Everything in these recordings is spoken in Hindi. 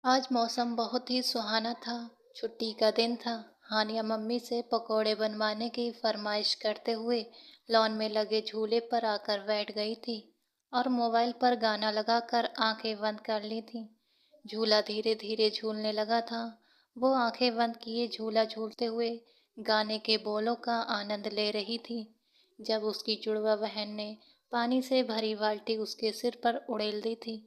आज मौसम बहुत ही सुहाना था। छुट्टी का दिन था। हानिया मम्मी से पकोड़े बनवाने की फरमाइश करते हुए लॉन में लगे झूले पर आकर बैठ गई थी और मोबाइल पर गाना लगाकर आंखें बंद कर ली थी। झूला धीरे धीरे झूलने लगा था। वो आंखें बंद किए झूला झूलते हुए गाने के बोलों का आनंद ले रही थी जब उसकी जुड़वा बहन ने पानी से भरी बाल्टी उसके सिर पर उड़ेल दी थी।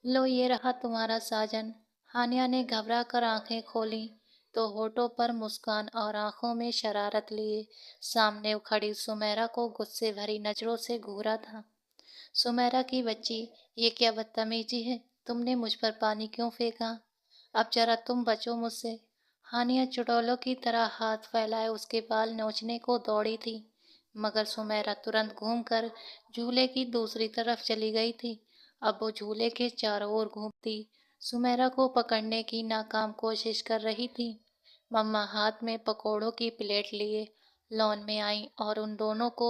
लो ये रहा तुम्हारा साजन। हानिया ने घबरा कर आंखें खोली तो होठों पर मुस्कान और आंखों में शरारत लिए सामने खड़ी सुमेरा को गुस्से भरी नजरों से घूरा था। सुमेरा की बच्ची, ये क्या बदतमीजी है? तुमने मुझ पर पानी क्यों फेंका? अब जरा तुम बचो मुझसे। हानिया चुड़ैलों की तरह हाथ फैलाए उसके बाल नोचने को दौड़ी थी, मगर सुमेरा तुरंत घूमकर झूले की दूसरी तरफ चली गई थी। अब वो झूले के चारों ओर घूमती सुमेरा को पकड़ने की नाकाम कोशिश कर रही थी। मम्मा हाथ में पकोड़ों की प्लेट लिए लॉन में आई और उन दोनों को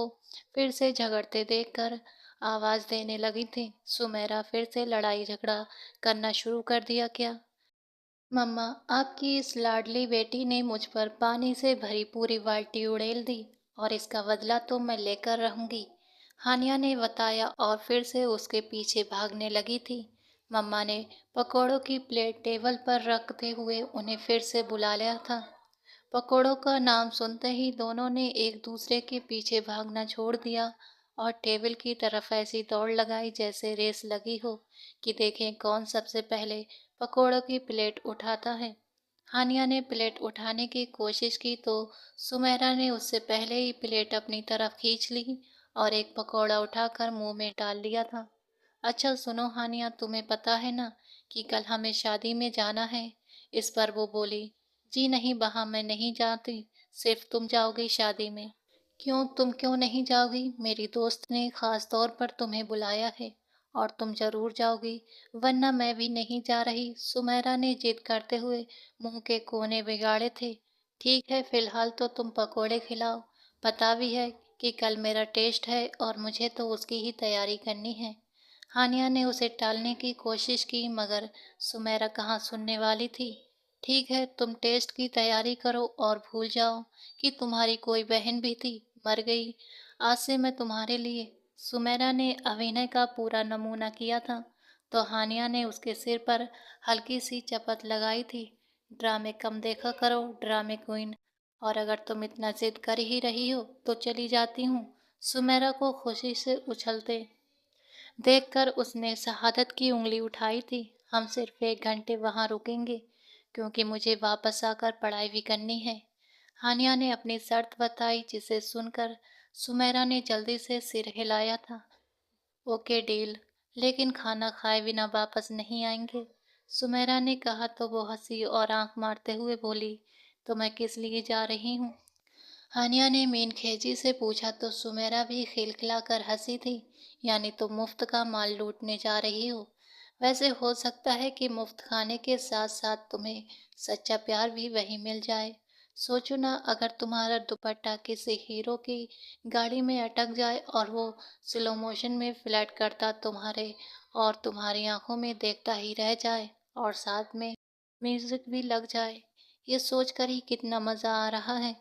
फिर से झगड़ते देखकर आवाज देने लगी थी। सुमेरा फिर से लड़ाई झगड़ा करना शुरू कर दिया क्या? मम्मा, आपकी इस लाडली बेटी ने मुझ पर पानी से भरी पूरी बाल्टी उड़ेल दी और इसका बदला तो मैं लेकर रहूंगी, हानिया ने बताया और फिर से उसके पीछे भागने लगी थी। मम्मा ने पकोड़ों की प्लेट टेबल पर रखते हुए उन्हें फिर से बुला लिया था। पकोड़ों का नाम सुनते ही दोनों ने एक दूसरे के पीछे भागना छोड़ दिया और टेबल की तरफ ऐसी दौड़ लगाई जैसे रेस लगी हो कि देखें कौन सबसे पहले पकोड़ों की प्लेट उठाता है। हानिया ने प्लेट उठाने की कोशिश की तो सुमेरा ने उससे पहले ही प्लेट अपनी तरफ खींच ली और एक पकौड़ा उठाकर मुंह में डाल लिया था। अच्छा सुनो हानिया, तुम्हें पता है ना कि कल हमें शादी में जाना है? इस पर वो बोली, जी नहीं, वहाँ मैं नहीं जाती, सिर्फ तुम जाओगी शादी में। क्यों, तुम क्यों नहीं जाओगी? मेरी दोस्त ने खास तौर पर तुम्हें बुलाया है और तुम जरूर जाओगी, वरना मैं भी नहीं जा रही, सुमेरा ने जिद करते हुए मुंह के कोने बिगाड़े थे। ठीक है, फिलहाल तो तुम पकोड़े खिलाओ। पता भी है कि कल मेरा टेस्ट है और मुझे तो उसकी ही तैयारी करनी है। हानिया ने उसे टालने की कोशिश की मगर सुमेरा कहाँ सुनने वाली थी। ठीक है, तुम टेस्ट की तैयारी करो और भूल जाओ कि तुम्हारी कोई बहन भी थी, मर गई। आज से मैं तुम्हारे लिए। सुमेरा ने अभिनय का पूरा नमूना किया था तो हानिया ने उसके सिर पर हल्की सी चपत लगाई थी। ड्रामे कम देखा करो ड्रामे क्वीन, और अगर तुम इतना जिद कर ही रही हो तो चली जाती हूँ, सुमेरा को खुशी से उछलते देखकर उसने शहादत की उंगली उठाई थी। हम सिर्फ 1 घंटे वहाँ रुकेंगे क्योंकि मुझे वापस आकर पढ़ाई भी करनी है, हानिया ने अपनी शर्त बताई जिसे सुनकर सुमेरा ने जल्दी से सिर हिलाया था। ओके डील, लेकिन खाना खाए बिना वापस नहीं आएंगे, सुमेरा ने कहा तो वो हंसी और आंख मारते हुए बोली, तो मैं किस लिए जा रही हूँ? हानिया ने मीनखेजी से पूछा तो सुमेरा भी खिलखिलाकर हंसी थी। यानी तुम मुफ्त का माल लूटने जा रही हो? वैसे हो सकता है कि मुफ्त खाने के साथ साथ तुम्हें सच्चा प्यार भी वहीं मिल जाए। सोचो ना, अगर तुम्हारा दुपट्टा किसी हीरो की गाड़ी में अटक जाए और वो स्लो मोशन में फ्लैट करता तुम्हारी आंखों में देखता ही रह जाए और साथ में म्यूजिक भी लग जाए, ये सोचकर ही कितना मजा आ रहा है।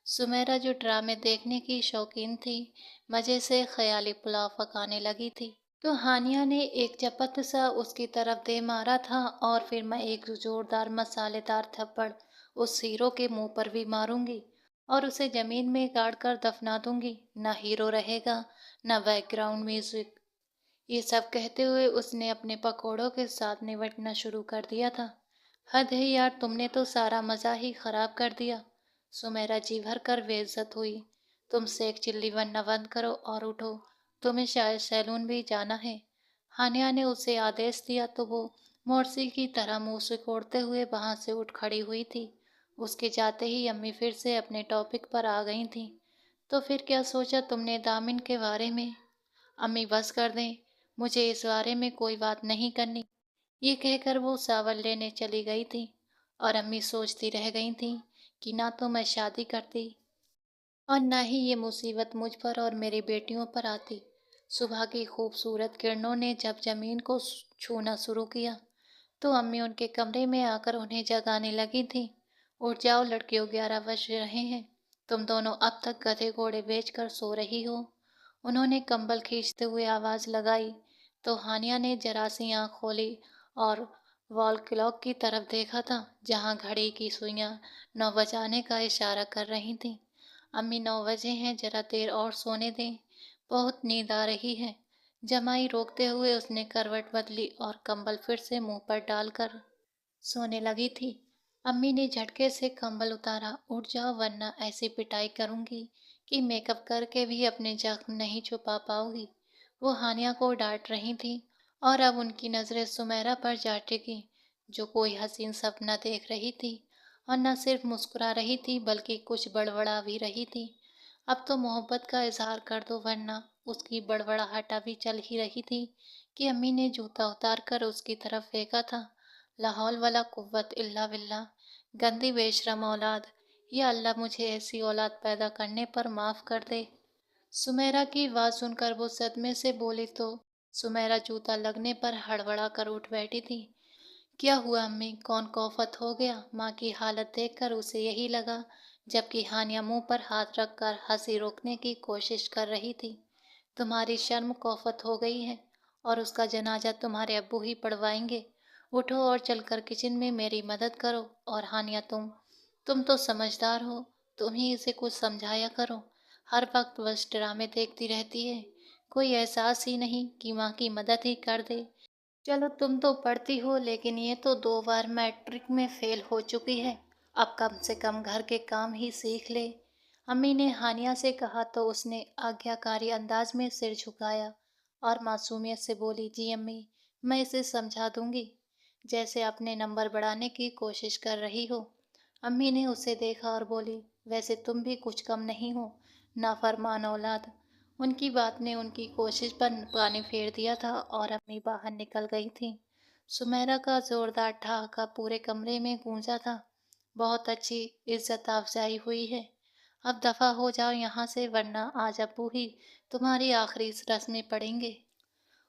सुमेरा जो ड्रामे देखने की शौकीन थी, मजे से ख्याली पुलाव पकाने लगी थी। तो हानिया ने एक चपत सा उसकी तरफ दे मारा था और फिर मैं एक जोरदार मसालेदार थप्पड़ उस हीरो के मुंह पर भी मारूंगी और उसे जमीन में गाड़ कर दफना दूंगी। ना हीरो रहेगा, ना बैकग्राउंड म्यूजिक। ये सब कहते हुए उसने अपने पकोड़ों के साथ निपटना शुरू कर दिया था। हद है यार, तुमने तो सारा मजा ही खराब कर दिया, सुमेरा जी भर कर बेइज्जत हुई। तुम सेक चिल्ली बनना बंद करो और उठो, तुम्हें शायद सैलून भी जाना है। हानिया ने उसे आदेश दिया तो वो मोरसी की तरह मुंह सिकोड़ते हुए वहां से उठ खड़ी हुई थी। उसके जाते ही अम्मी फिर से अपने टॉपिक पर आ गई थी। तो फिर क्या सोचा तुमने दामिन के बारे में? अम्मी बस कर दें, मुझे इस बारे में कोई बात नहीं करनी, ये कहकर वो सावर लेने चली गई थी और अम्मी सोचती रह गई थी कि ना तो मैं शादी करती और ना ही ये मुसीबत मुझ पर और मेरी बेटियों पर आती। सुबह की खूबसूरत किरणों ने जब जमीन को छूना शुरू किया तो अम्मी उनके कमरे में आकर उन्हें जगाने लगी थी। उठ जाओ लड़कियों, 11 बज रहे हैं। तुम दोनों अब तक गधे घोड़े बेचकर सो रही हो। उन्होंने कंबल खींचते हुए आवाज लगाई तो हानिया ने जरा सी आंख खोली और वॉल क्लॉक की तरफ देखा था, जहां घड़ी की सुइयां 9 बजाने का इशारा कर रही थीं। अम्मी, 9 बजे हैं, जरा देर और सोने दें, बहुत नींद आ रही है। जमाई रोकते हुए उसने करवट बदली और कंबल फिर से मुंह पर डालकर सोने लगी थी। अम्मी ने झटके से कंबल उतारा। उठ जाओ वरना ऐसी पिटाई करूंगी कि मेकअप करके भी अपने जख्म नहीं छुपा पाओगी। वो हानिया को डांट रही थी और अब उनकी नजरें सुमेरा पर जा टिकी, जो कोई हसीन सपना देख रही थी और न सिर्फ मुस्कुरा रही थी बल्कि कुछ बड़बड़ा भी रही थी। अब तो मोहब्बत का इजहार कर दो वरना। उसकी बड़बड़ाहट अभी चल ही रही थी कि अम्मी ने जूता उतार कर उसकी तरफ फेंका था। ला हौल वला कुव्वत इल्ला बिल्लाह। गंदी बेशरम औलाद। या अल्लाह मुझे ऐसी औलाद पैदा करने पर माफ कर दे। सुमेरा की आवाज सुनकर वो सदमे से बोली तो सुमेरा जूता लगने पर हड़बड़ा कर उठ बैठी थी। क्या हुआ अम्मी, कौन कौफत हो गया? माँ की हालत देखकर उसे यही लगा, जबकि हानिया मुंह पर हाथ रखकर हंसी रोकने की कोशिश कर रही थी। तुम्हारी शर्म कौफत हो गई है और उसका जनाजा तुम्हारे अब्बू ही पढ़वाएंगे। उठो और चलकर किचन में मेरी मदद करो। और हानिया, तुम तो समझदार हो, तुम ही इसे कुछ समझाया करो। हर वक्त बस ड्रामे देखती रहती है, कोई एहसास ही नहीं कि माँ की मदद ही कर दे। चलो तुम तो पढ़ती हो, लेकिन ये तो 2 बार मैट्रिक में फेल हो चुकी है। अब कम से कम घर के काम ही सीख ले। अम्मी ने हानिया से कहा तो उसने आज्ञाकारी अंदाज में सिर झुकाया और मासूमियत से बोली, जी अम्मी, मैं इसे समझा दूंगी, जैसे अपने नंबर बढ़ाने की कोशिश कर रही हो। अम्मी ने उसे देखा और बोली, वैसे तुम भी कुछ कम नहीं हो, नाफरमान औलाद। उनकी बात ने उनकी कोशिश पर पानी फेर दिया था और अम्मी बाहर निकल गई थी। सुमेरा का जोरदार ठहाका पूरे कमरे में गूंजा था। बहुत अच्छी इज्जत अफजाई हुई है। अब दफा हो जाओ यहाँ से वरना आज अब्बू ही तुम्हारी आखिरी रस्में पढ़ेंगे।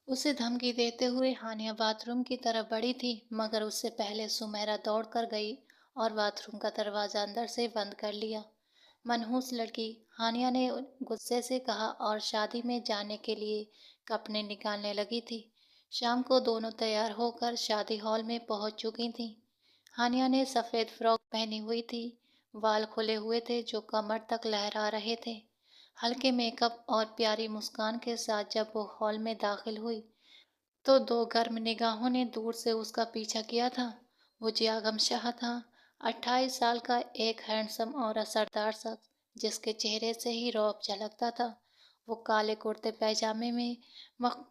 उसे धमकी देते हुए हानिया बाथरूम की तरफ बढ़ी थी, मगर उससे पहले सुमेरा दौड़ कर गई और बाथरूम का दरवाजा अंदर से बंद कर लिया। मनहूस लड़की, हानिया ने गुस्से से कहा और शादी में जाने के लिए कपड़े निकालने लगी थी। शाम को दोनों तैयार होकर शादी हॉल में पहुंच चुकी थीं। हानिया ने सफ़ेद फ्रॉक पहनी हुई थी, बाल खुले हुए थे जो कमर तक लहरा रहे थे। हल्के मेकअप और प्यारी मुस्कान के साथ जब वो हॉल में दाखिल हुई तो 2 गर्म निगाहों ने दूर से उसका पीछा किया था। वो जियागम शाह था, 28 साल का एक हैंडसम और असरदार शख्स, जिसके चेहरे से ही रौब झलकता था। वो काले कुर्ते पैजामे में मख-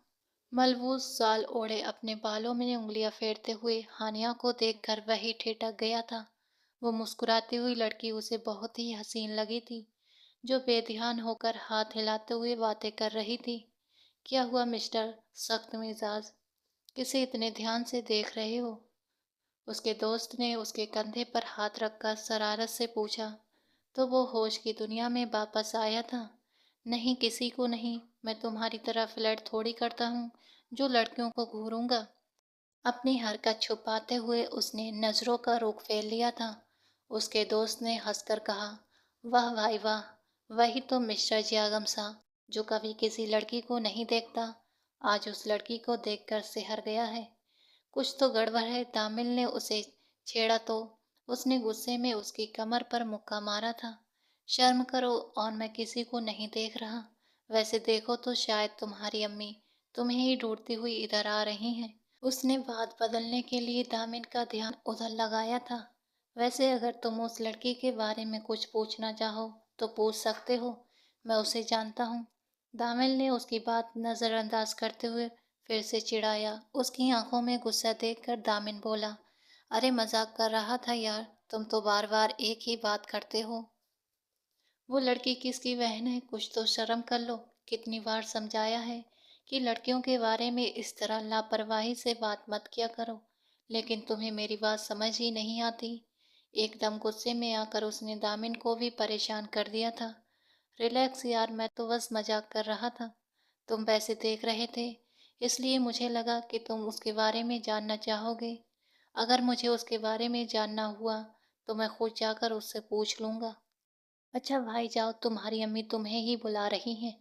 मलबूस साल ओढ़े अपने बालों में उंगलियां फेरते हुए हानिया को देखकर वही ठिठक गया था। वो मुस्कुराती हुई लड़की उसे बहुत ही हसीन लगी थी, जो बेध्यान होकर हाथ हिलाते हुए बातें कर रही थी। क्या हुआ मिस्टर सख्त मिजाज, किसे इतने ध्यान से देख रहे हो? उसके दोस्त ने उसके कंधे पर हाथ रखकर शरारत से पूछा। तो वो होश की दुनिया में वापस आया था। नहीं, किसी को नहीं, मैं तुम्हारी तरह फ्लर्ट थोड़ी करता हूँ जो लड़कियों को घूरूंगा। अपनी हरकत छुपाते हुए उसने नजरों का रुख फेर लिया था। उसके दोस्त ने हंसकर कहा, वाह भाई वाह, वही तो मिस्टर जियागम सा, जो कभी किसी लड़की को नहीं देखता, आज उस लड़की को देखकर सिहर गया है। कुछ तो गड़बड़ है। दामिल ने उसे छेड़ा तो उसने गुस्से में उसकी कमर पर मुक्का मारा था। शर्म करो, और मैं किसी को नहीं देख रहा। वैसे देखो तो शायद तुम्हारी अम्मी तुम्हें ही ढूंढती हुई इधर आ रही हैं। उसने बात बदलने के लिए दामिन का ध्यान उधर लगाया था। वैसे अगर तुम उस लड़की के बारे में कुछ पूछना चाहो तो पूछ सकते हो, मैं उसे जानता हूँ। दामिल ने उसकी बात नजरअंदाज करते हुए फिर से चिढ़ाया। उसकी आंखों में गुस्सा देखकर दामिन बोला, अरे मजाक कर रहा था यार, तुम तो बार बार एक ही बात करते हो। वो लड़की किसकी बहन है, कुछ तो शर्म कर लो। कितनी बार समझाया है कि लड़कियों के बारे में इस तरह लापरवाही से बात मत किया करो, लेकिन तुम्हें मेरी बात समझ ही नहीं आती। एकदम गुस्से में आकर उसने दामिन को भी परेशान कर दिया था। रिलैक्स यार, मैं तो बस मजाक कर रहा था। तुम वैसे देख रहे थे, इसलिए मुझे लगा कि तुम उसके बारे में जानना चाहोगे। अगर मुझे उसके बारे में जानना हुआ तो मैं खुद जाकर उससे पूछ लूँगा। अच्छा भाई जाओ, तुम्हारी अम्मी तुम्हें ही बुला रही हैं।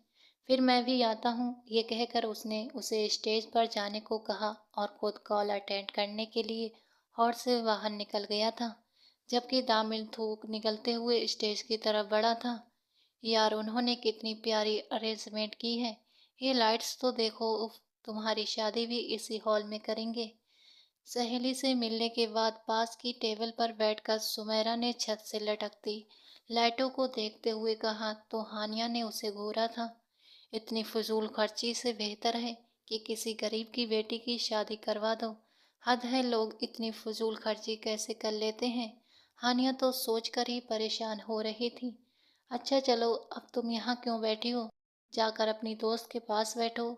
फिर मैं भी आता हूँ। ये कहकर उसने उसे स्टेज पर जाने को कहा और खुद कॉल अटेंड करने के लिए हॉल से बाहर निकल गया था। जबकि दामिल थूक निकलते हुए स्टेज की तरफ बढ़ा था। यार उन्होंने कितनी प्यारी अरेंजमेंट की है। ये लाइट्स तो देखो, उफ, तुम्हारी शादी भी इसी हॉल में करेंगे। सहेली से मिलने के बाद पास की टेबल पर बैठकर सुमेरा ने छत से लटकती लाइटों को देखते हुए कहा तो हानिया ने उसे घूरा था। इतनी फजूल खर्ची से बेहतर है कि किसी गरीब की बेटी की शादी करवा दो। हद है, लोग इतनी फजूल खर्ची कैसे कर लेते हैं। हानिया तो सोचकर ही परेशान हो रही थी। अच्छा चलो, अब तुम यहाँ क्यों बैठी हो? जाकर अपनी दोस्त के पास बैठो।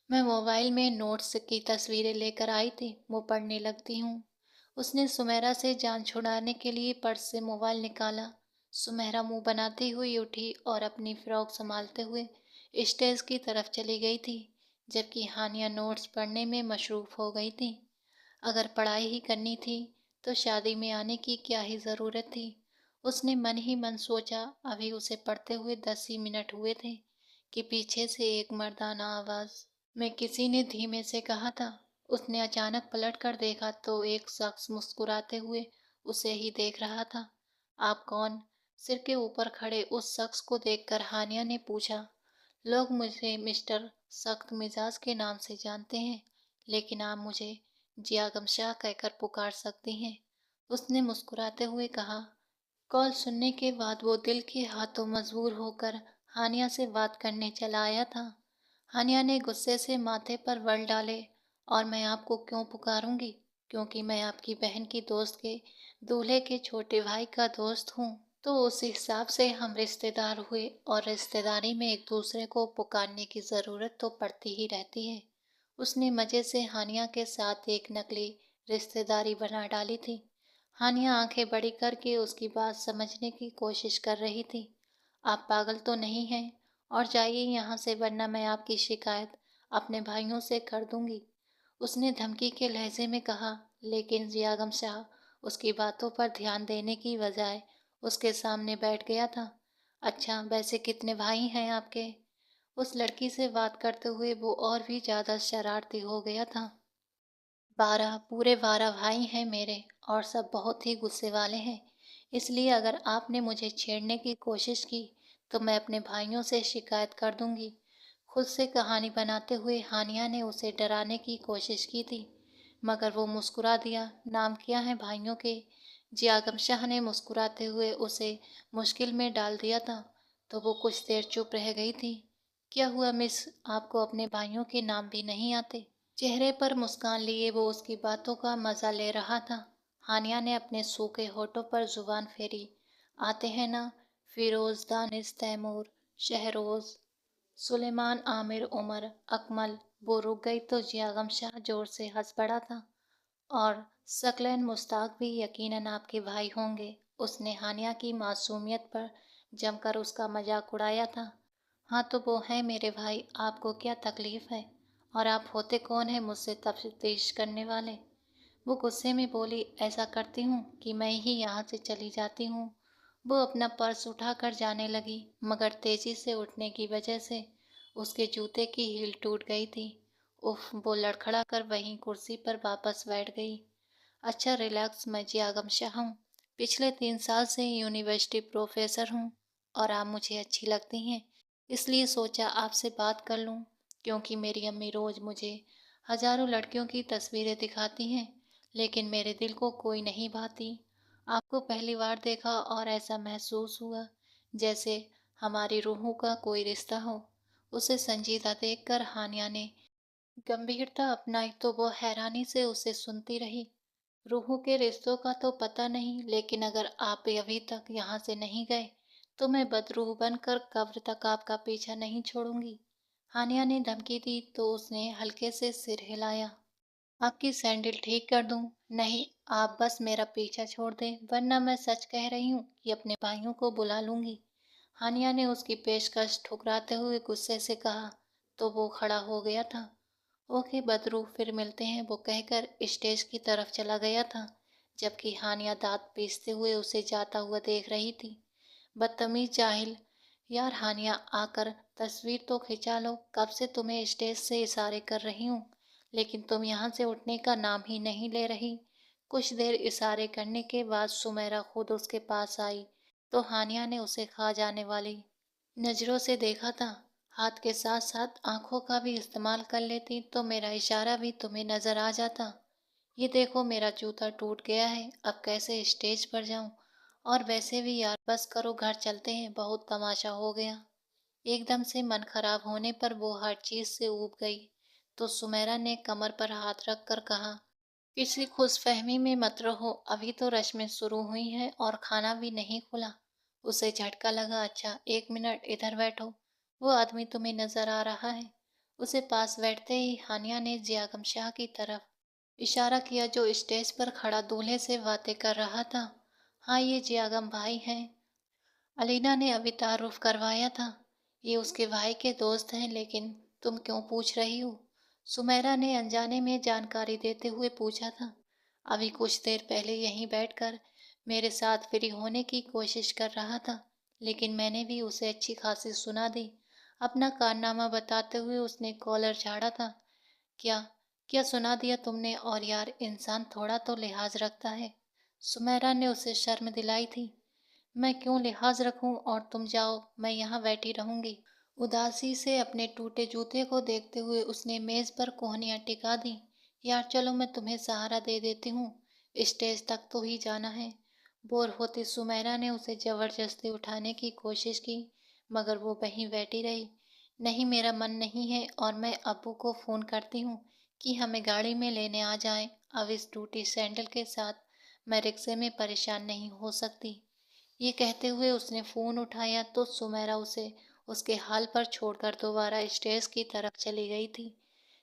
मैं मोबाइल में नोट्स की तस्वीरें लेकर आई थी, वो पढ़ने लगती हूँ। उसने सुमेरा से जान छुड़ाने के लिए पर्स से मोबाइल निकाला। सुमेरा मुंह बनाती हुई उठी और अपनी फ्रॉक संभालते हुए स्टेज की तरफ चली गई थी, जबकि हानिया नोट्स पढ़ने में मशरूफ हो गई थी। अगर पढ़ाई ही करनी थी तो शादी में आने की क्या ही ज़रूरत थी। उसने मन ही मन सोचा। अभी उसे पढ़ते हुए 10 ही मिनट हुए थे कि पीछे से एक मर्दाना आवाज़ में किसी ने धीमे से कहा था। उसने अचानक पलट कर देखा तो एक शख्स मुस्कुराते हुए उसे ही देख रहा था। आप कौन? सिर के ऊपर खड़े उस शख्स को देखकर हानिया ने पूछा। लोग मुझे मिस्टर सख्त मिजाज के नाम से जानते हैं, लेकिन आप मुझे जियागम शाह कहकर पुकार सकती हैं, उसने मुस्कुराते हुए कहा। कॉल सुनने के बाद वो दिल के हाथों मजबूर होकर हानिया से बात करने चला आया था। हानिया ने गुस्से से माथे पर बल डाले। और मैं आपको क्यों पुकारूंगी? क्योंकि मैं आपकी बहन की दोस्त के दूल्हे के छोटे भाई का दोस्त हूँ। तो उस हिसाब से हम रिश्तेदार हुए और रिश्तेदारी में एक दूसरे को पुकारने की ज़रूरत तो पड़ती ही रहती है। उसने मज़े से हानिया के साथ एक नकली रिश्तेदारी बना डाली थी। हानिया आंखें बड़ी करके उसकी बात समझने की कोशिश कर रही थी। आप पागल तो नहीं हैं? और जाइए यहाँ से, वरना मैं आपकी शिकायत अपने भाइयों से कर दूंगी, उसने धमकी के लहजे में कहा। लेकिन जियागम शाह उसकी बातों पर ध्यान देने की बजाय उसके सामने बैठ गया था। अच्छा, वैसे कितने भाई हैं आपके? उस लड़की से बात करते हुए वो और भी ज्यादा शरारती हो गया था। 12, पूरे 12 भाई हैं मेरे, और सब बहुत ही गुस्से वाले हैं। इसलिए अगर आपने मुझे छेड़ने की कोशिश की तो मैं अपने भाइयों से शिकायत कर दूंगी। खुद से कहानी बनाते हुए हानिया ने उसे डराने की कोशिश की थी, मगर वो मुस्कुरा दिया। नाम क्या है भाइयों के? जियागम शाह ने मुस्कुराते हुए उसे मुश्किल में डाल दिया था। तो वो कुछ देर चुप रह गई थी। क्या हुआ मिस, आपको अपने भाइयों के नाम भी नहीं आते? चेहरे पर मुस्कान लिए वो उसकी बातों का मजा ले रहा था। हानिया ने अपने सूखे होठों पर जुबान फेरी। आते हैं ना, फिरोज, दानिश, तैमूर, शहरोज, सुलेमान, आमिर, उमर, अकमल। वो रुक गई तो जियागम शाह जोर से हंस पड़ा था। और सकलैन मुश्ताक भी यकीनन आपके भाई होंगे, उसने हानिया की मासूमियत पर जमकर उसका मजाक उड़ाया था। हाँ तो वो हैं मेरे भाई, आपको क्या तकलीफ है? और आप होते कौन है मुझसे तफ्तीश करने वाले? वो गुस्से में बोली। ऐसा करती हूँ कि मैं ही यहाँ से चली जाती हूँ। वो अपना पर्स उठाकर जाने लगी, मगर तेजी से उठने की वजह से उसके जूते की हील टूट गई थी। उफ, वो लड़खड़ा कर वहीं कुर्सी पर वापस बैठ गई। अच्छा रिलैक्स, मैं जियागम शाह हूँ। पिछले 3 साल से यूनिवर्सिटी प्रोफेसर हूँ और आप मुझे अच्छी लगती हैं, इसलिए सोचा आपसे बात कर लूँ। क्योंकि मेरी अम्मी रोज़ मुझे हजारों लड़कियों की तस्वीरें दिखाती हैं, लेकिन मेरे दिल को कोई नहीं भाती। आपको पहली बार देखा और ऐसा महसूस हुआ जैसे हमारी रूहों का कोई रिश्ता हो। उसे संजीदा देखकर हानिया ने गंभीरता अपनाई तो वो हैरानी से उसे सुनती रही। रूहों के रिश्तों का तो पता नहीं, लेकिन अगर आप अभी तक यहाँ से नहीं गए तो मैं बदरूह बनकर कब्र तक आपका पीछा नहीं छोड़ूंगी। हानिया ने धमकी दी तो उसने हल्के से सिर हिलाया। आपकी सैंडल ठीक कर दूं? नहीं, आप बस मेरा पीछा छोड़ दें, वरना मैं सच कह रही हूँ कि अपने भाइयों को बुला लूंगी। हानिया ने उसकी पेशकश ठुकराते हुए गुस्से से कहा। तो वो खड़ा हो गया था ओके बदरू, फिर मिलते हैं, वो कहकर स्टेज की तरफ चला गया था, जबकि हानिया दांत पीसते हुए उसे जाता हुआ देख रही थी। बदतमीज जाहिल। यार हानिया, आकर तस्वीर तो खिंचा लो, कब से तुम्हें स्टेज से इशारे कर रही हूँ, लेकिन तुम यहाँ से उठने का नाम ही नहीं ले रही। कुछ देर इशारे करने के बाद सुमेरा खुद उसके पास आई, तो हानिया ने उसे खा जाने वाली नजरों से देखा था। हाथ के साथ साथ आंखों का भी इस्तेमाल कर लेती तो मेरा इशारा भी तुम्हें नजर आ जाता। ये देखो, मेरा जूता टूट गया है, अब कैसे स्टेज पर जाऊं। और वैसे भी यार, बस करो, घर चलते हैं, बहुत तमाशा हो गया। एकदम से मन खराब होने पर वो हर चीज से ऊब गई, तो सुमेरा ने कमर पर हाथ रख कर कहा, किसी खुशफहमी में मत रहो, अभी तो रस्में शुरू हुई हैं और खाना भी नहीं खुला। उसे झटका लगा। अच्छा, एक मिनट, इधर बैठो, वो आदमी तुम्हें नजर आ रहा है। उसे पास बैठते ही हानिया ने जियागम शाह की तरफ इशारा किया, जो स्टेज पर खड़ा दूल्हे से बातें कर रहा था। हाँ, ये जियागम भाई हैं। अलीना ने अभी तारुफ करवाया था। ये उसके भाई के दोस्त हैं, लेकिन तुम क्यों पूछ रही हो? सुमेरा ने अनजाने में जानकारी देते हुए पूछा था। अभी कुछ देर पहले यहीं बैठकर मेरे साथ फ्री होने की कोशिश कर रहा था, लेकिन मैंने भी उसे अच्छी खासी सुना दी। अपना कारनामा बताते हुए उसने कॉलर झाड़ा था। क्या? क्या सुना दिया तुमने? और यार, इंसान थोड़ा तो लिहाज रखता है। सुमेरा ने उसे शर्म दिलाई थी। मैं क्यों लिहाज रखूं, और तुम जाओ, मैं यहाँ बैठी रहूंगी। उदासी से अपने टूटे जूते को देखते हुए उसने मेज पर कोहनियाँ टिका दी। यार चलो, मैं तुम्हें सहारा दे देती हूँ, स्टेज तक तो ही जाना है। बोर होती सुमेरा ने उसे जबरदस्ती उठाने की कोशिश की, मगर वो वहीं बैठी रही। नहीं, मेरा मन नहीं है, और मैं अब्बू को फोन करती हूँ कि हमें गाड़ी में लेने आ जाएं। अब इस टूटी सैंडल के साथ मैं रिक्शे में परेशान नहीं हो सकती। ये कहते हुए उसने फोन उठाया तो सुमेरा उसे उसके हाल पर छोड़कर दोबारा स्टेज की तरफ चली गई थी।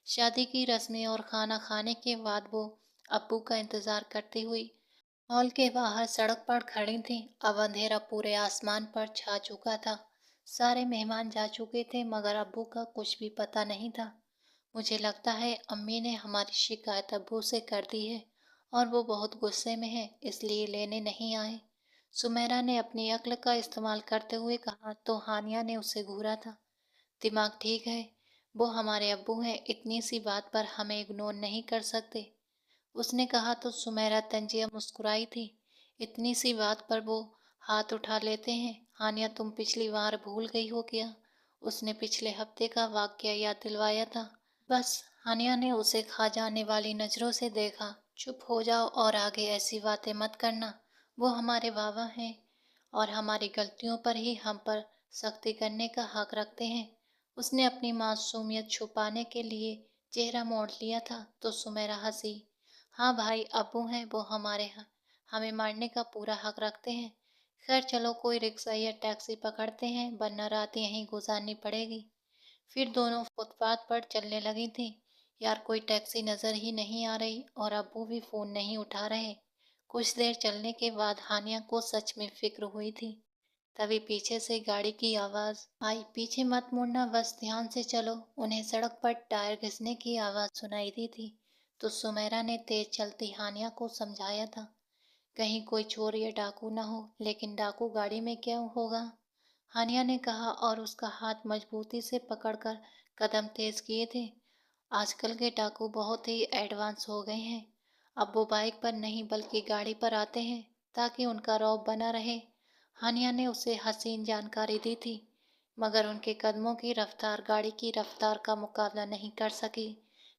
शादी की रस्में और खाना खाने के बाद वो अब्बू का इंतजार करती हुई हॉल के बाहर सड़क पर खड़ी थी। अब अंधेरा पूरे आसमान पर छा चुका था। सारे मेहमान जा चुके थे, मगर अब्बू का कुछ भी पता नहीं था। मुझे लगता है अम्मी ने हमारी शिकायत अब्बू से कर दी है, और वो बहुत गुस्से में है, इसलिए लेने नहीं आए। सुमेरा ने अपनी अक्ल का इस्तेमाल करते हुए कहा, तो हानिया ने उसे घूरा था। दिमाग ठीक है? वो हमारे अब्बू हैं, इतनी सी बात पर हमें इग्नोर नहीं कर सकते, उसने कहा। तो सुमेरा तंजिया मुस्कुराई थी। इतनी सी बात पर वो हाथ उठा लेते हैं? हानिया, तुम पिछली बार भूल गई हो क्या? उसने पिछले हफ्ते का वाकया याद दिलवाया था। बस, हानिया ने उसे खा जाने वाली नजरों से देखा। चुप हो जाओ और आगे ऐसी बातें मत करना। वो हमारे बाबा हैं, और हमारी गलतियों पर ही हम पर सख्ती करने का हक रखते हैं। उसने अपनी मासूमियत छुपाने के लिए चेहरा मोड़ लिया था, तो सुमेरा हंसी। हाँ भाई, अब्बू हैं, वो हमारे यहाँ हमें मारने का पूरा हक रखते हैं। खैर चलो, कोई रिक्शा या टैक्सी पकड़ते हैं, वरना रात यहीं गुजारनी पड़ेगी। फिर दोनों फुटपाथ पर चलने लगी थी। यार, कोई टैक्सी नजर ही नहीं आ रही, और अब्बू भी फोन नहीं उठा रहे। कुछ देर चलने के बाद हानिया को सच में फिक्र हुई थी। तभी पीछे से गाड़ी की आवाज आई। पीछे मत मुड़ना, बस ध्यान से चलो। उन्हें सड़क पर टायर घिसने की आवाज सुनाई दी थी, तो सुमेरा ने तेज चलती हानिया को समझाया था, कहीं कोई चोर या डाकू ना हो। लेकिन डाकू गाड़ी में क्या होगा? हानिया ने कहा, और उसका हाथ मजबूती से पकड़कर कदम तेज किए थे। आजकल के डाकू बहुत ही एडवांस हो गए हैं। अब वो बाइक पर नहीं बल्कि गाड़ी पर आते हैं, ताकि उनका रौब बना रहे। हानिया ने उसे हसीन जानकारी दी थी, मगर उनके कदमों की रफ्तार गाड़ी की रफ्तार का मुकाबला नहीं कर सकी।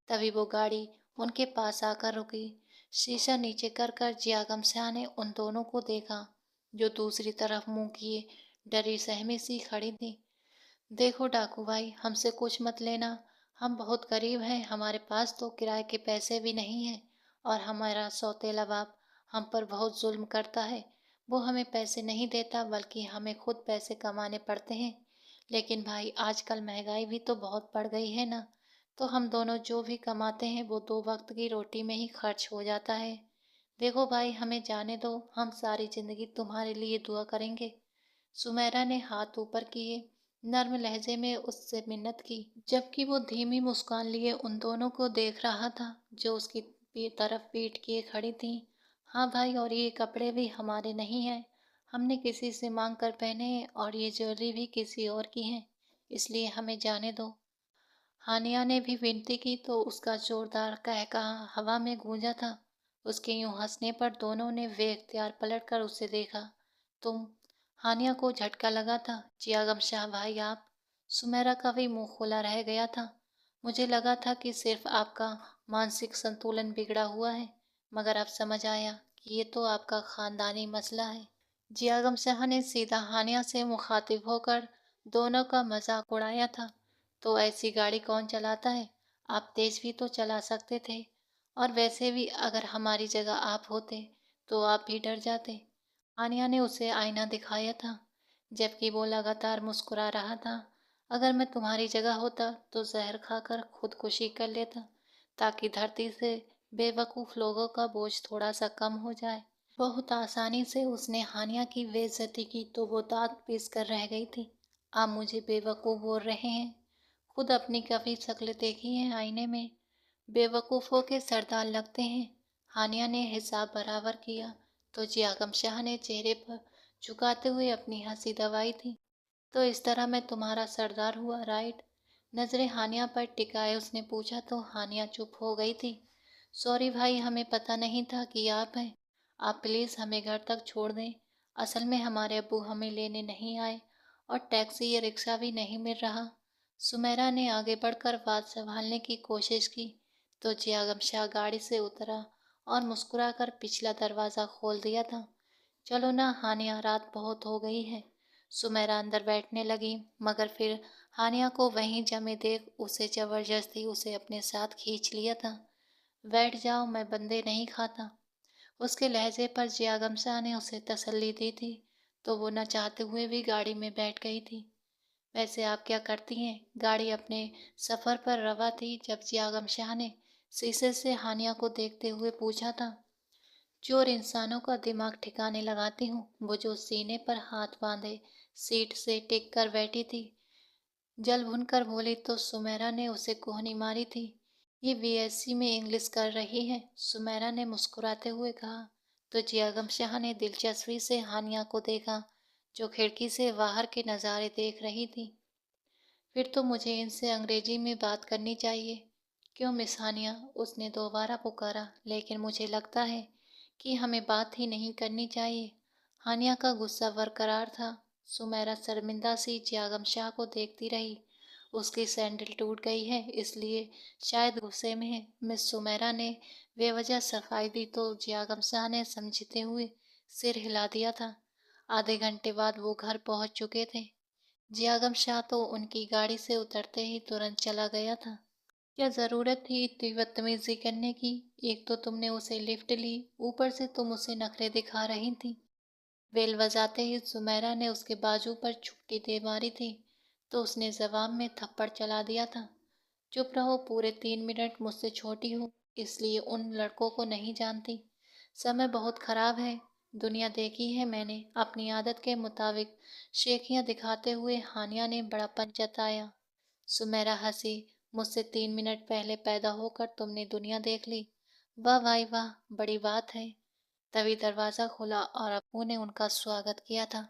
तभी वो गाड़ी उनके पास आकर रुकी। शीशा नीचे कर कर जियागम शाह ने उन दोनों को देखा, जो दूसरी तरफ मुंह किए डरी सहमी सी खड़ी थी। देखो डाकू भाई, हमसे कुछ मत लेना, हम बहुत गरीब हैं, हमारे पास तो किराए के पैसे भी नहीं हैं, और हमारा सौतेला बाप हम पर बहुत जुल्म करता है। वो हमें पैसे नहीं देता, बल्कि हमें खुद पैसे कमाने पड़ते हैं। लेकिन भाई, आजकल महंगाई भी तो बहुत बढ़ गई है ना, तो हम दोनों जो भी कमाते हैं वो दो वक्त की रोटी में ही खर्च हो जाता है। देखो भाई, हमें जाने दो, हम सारी जिंदगी तुम्हारे लिए दुआ करेंगे। सुमेरा ने हाथ ऊपर किए, नर्म लहजे में उससे मिन्नत की, जबकि वो धीमी मुस्कान लिए उन दोनों को देख रहा था जो उसकी तरफ पीठ किए खड़ी थी। हाँ भाई, और ये कपड़े भी हमारे नहीं हैं, हमने किसी से मांग कर पहने हैं और ये ज्वेलरी भी किसी और की है, इसलिए हमें जाने दो। हानिया ने भी विनती की तो उसका जोरदार कह कहा हवा में गूंजा था। उसके यूं हंसने पर दोनों ने बेख्तियार पलट कर उसे देखा। तुम? हानिया को झटका लगा था। जी आगम शाह भाई, आप? सुमेरा का भी मुंह खुला रह गया था। मुझे लगा था कि सिर्फ आपका मानसिक संतुलन बिगड़ा हुआ है, मगर अब समझ आया कि ये तो आपका खानदानी मसला है। जी आगम शाह ने सीधा हानिया से मुखातिब होकर दोनों का मजाक उड़ाया था। तो ऐसी गाड़ी कौन चलाता है? आप तेज भी तो चला सकते थे, और वैसे भी अगर हमारी जगह आप होते तो आप भी डर जाते। आनिया ने उसे आईना दिखाया था, जबकि वो लगातार मुस्कुरा रहा था। अगर मैं तुम्हारी जगह होता तो जहर खाकर खुदकुशी कर लेता, ताकि धरती से बेवकूफ लोगों का बोझ थोड़ा सा कम हो जाए। बहुत आसानी से उसने हानिया की बेइज्जती की तो वो दांत पीस कर रह गई थी। आप मुझे बेवकूफ़ बोल रहे हैं? खुद अपनी कभी शक्ल देखी है आईने में? बेवकूफ़ों के सरदार लगते हैं। हानिया ने हिसाब बराबर किया तो जियागम शाह ने चेहरे पर झुकाते हुए अपनी हंसी दबाई थी। तो इस तरह मैं तुम्हारा सरदार हुआ, राइट? नजरें हानिया पर टिकाए उसने पूछा तो हानिया चुप हो गई थी। सॉरी भाई, हमें पता नहीं था कि आप हैं। आप प्लीज़ हमें घर तक छोड़ दें। असल में हमारे अब्बू हमें लेने नहीं आए और टैक्सी या रिक्शा भी नहीं मिल रहा। सुमेरा ने आगे बढ़कर बात संभालने की कोशिश की तो जियागम शाह गाड़ी से उतरा और मुस्कुराकर पिछला दरवाज़ा खोल दिया था। चलो ना हानिया, रात बहुत हो गई है। सुमेरा अंदर बैठने लगी, मगर फिर हानिया को वहीं जमे देख उसे जबरदस्ती उसे अपने साथ खींच लिया था। बैठ जाओ, मैं बंदे नहीं खाता। उसके लहजे पर जियागम शाह ने उसे तसल्ली दी थी तो वो न चाहते हुए भी गाड़ी में बैठ गई थी। वैसे आप क्या करती हैं? गाड़ी अपने सफ़र पर रवा थी जब जियागम शाह ने शीशे से हानिया को देखते हुए पूछा था। चोर इंसानों का दिमाग ठिकाने लगाती हूँ, वो जो सीने पर हाथ बांधे सीट से टिक कर बैठी थी। जल भुनकर बोली तो सुमेरा ने उसे कोहनी मारी थी। ये बीएससी में इंग्लिश कर रही है, सुमेरा ने मुस्कुराते हुए कहा। तो जियागम शाह ने दिलचस्पी से हानिया को देखा, जो खिड़की से बाहर के नज़ारे देख रही थी। फिर तो मुझे इनसे अंग्रेजी में बात करनी चाहिए। क्यों मिस हानिया? उसने दोबारा पुकारा, लेकिन मुझे लगता है कि हमें बात ही नहीं करनी चाहिए। हानिया का गुस्सा बरकरार था। सुमेरा शर्मिंदा सी जियागम शाह को देखती रही। उसकी सैंडल टूट गई है, इसलिए शायद गुस्से में है। मिस सुमेरा ने बेवजह सफाई दी तो जियागम शाह ने समझते हुए सिर हिला दिया था। आधे घंटे बाद वो घर पहुंच चुके थे। जियागम शाह तो उनकी गाड़ी से उतरते ही तुरंत चला गया था। क्या ज़रूरत थी इतनी बदतमीजी करने की? एक तो तुमने उसे लिफ्ट ली, ऊपर से तुम उसे नखरे दिखा रही थी। बेल बजाते ही सुमेरा ने उसके बाजू पर चुपटी दे मारी थी तो उसने जवाब में थप्पड़ चला दिया था। चुप रहो, पूरे 3 मिनट मुझसे छोटी हो, इसलिए उन लड़कों को नहीं जानती। समय बहुत खराब है, दुनिया देखी है मैंने। अपनी आदत के मुताबिक शेखियाँ दिखाते हुए हानिया ने बड़ापन जताया। सुमेरा हंसी। मुझसे 3 मिनट पहले पैदा होकर तुमने दुनिया देख ली। वाह भाई वाह, बड़ी बात है। तभी दरवाज़ा खुला और अप्पू ने उनका स्वागत किया था।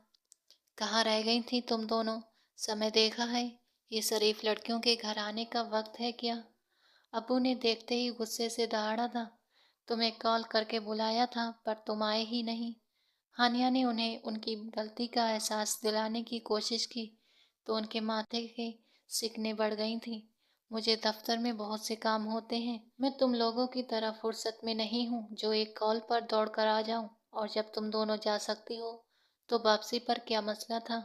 कहाँ रह गई थी तुम दोनों? समय देखा है? ये शरीफ लड़कियों के घर आने का वक्त है क्या? अब्बू ने देखते ही गुस्से से दहाड़ा था। तुम्हें कॉल करके बुलाया था पर तुम आए ही नहीं। हानिया ने उन्हें उनकी गलती का एहसास दिलाने की कोशिश की तो उनके माथे के सिकने बढ़ गई थी। मुझे दफ्तर में बहुत से काम होते हैं, मैं तुम लोगों की तरह फुर्सत में नहीं हूँ जो एक कॉल पर दौड़ कर आ जाऊँ। और जब तुम दोनों जा सकती हो तो वापसी पर क्या मसला था?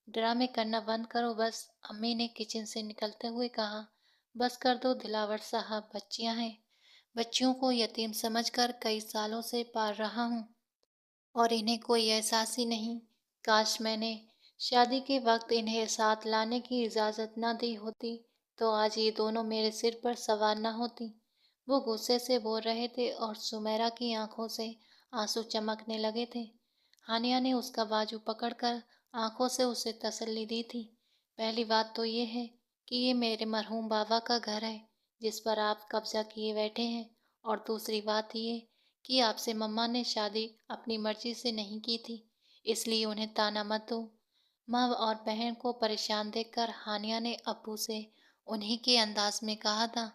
ड्रामे करना बंद करो बस, अम्मी ने किचन से निकलते हुए कहा। बस कर दो दिलावर साहब, बच्चियां हैं। बच्चियों को यतीम समझकर कई सालों से पाल रहा हूँ और इन्हें कोई एहसास ही नहीं। काश मैंने शादी के वक्त इन्हें साथ लाने की इजाज़त न दी होती तो आज ये दोनों मेरे सिर पर सवार न होती। वो गुस्से से बोल रहे थे और सुमेरा की आंखों से आंसू चमकने लगे थे। हानिया ने उसका बाजू पकड़कर आंखों से उसे तसल्ली दी थी। पहली बात तो ये है कि ये मेरे मरहूम बाबा का घर है जिस पर आप कब्जा किए बैठे हैं। और दूसरी बात ये कि आपसे मम्मा ने शादी अपनी मर्जी से नहीं की थी, इसलिए उन्हें ताना मत दो। माँ और बहन को परेशान देखकर हानिया ने अब्बू से उन्हीं के अंदाज में कहा था।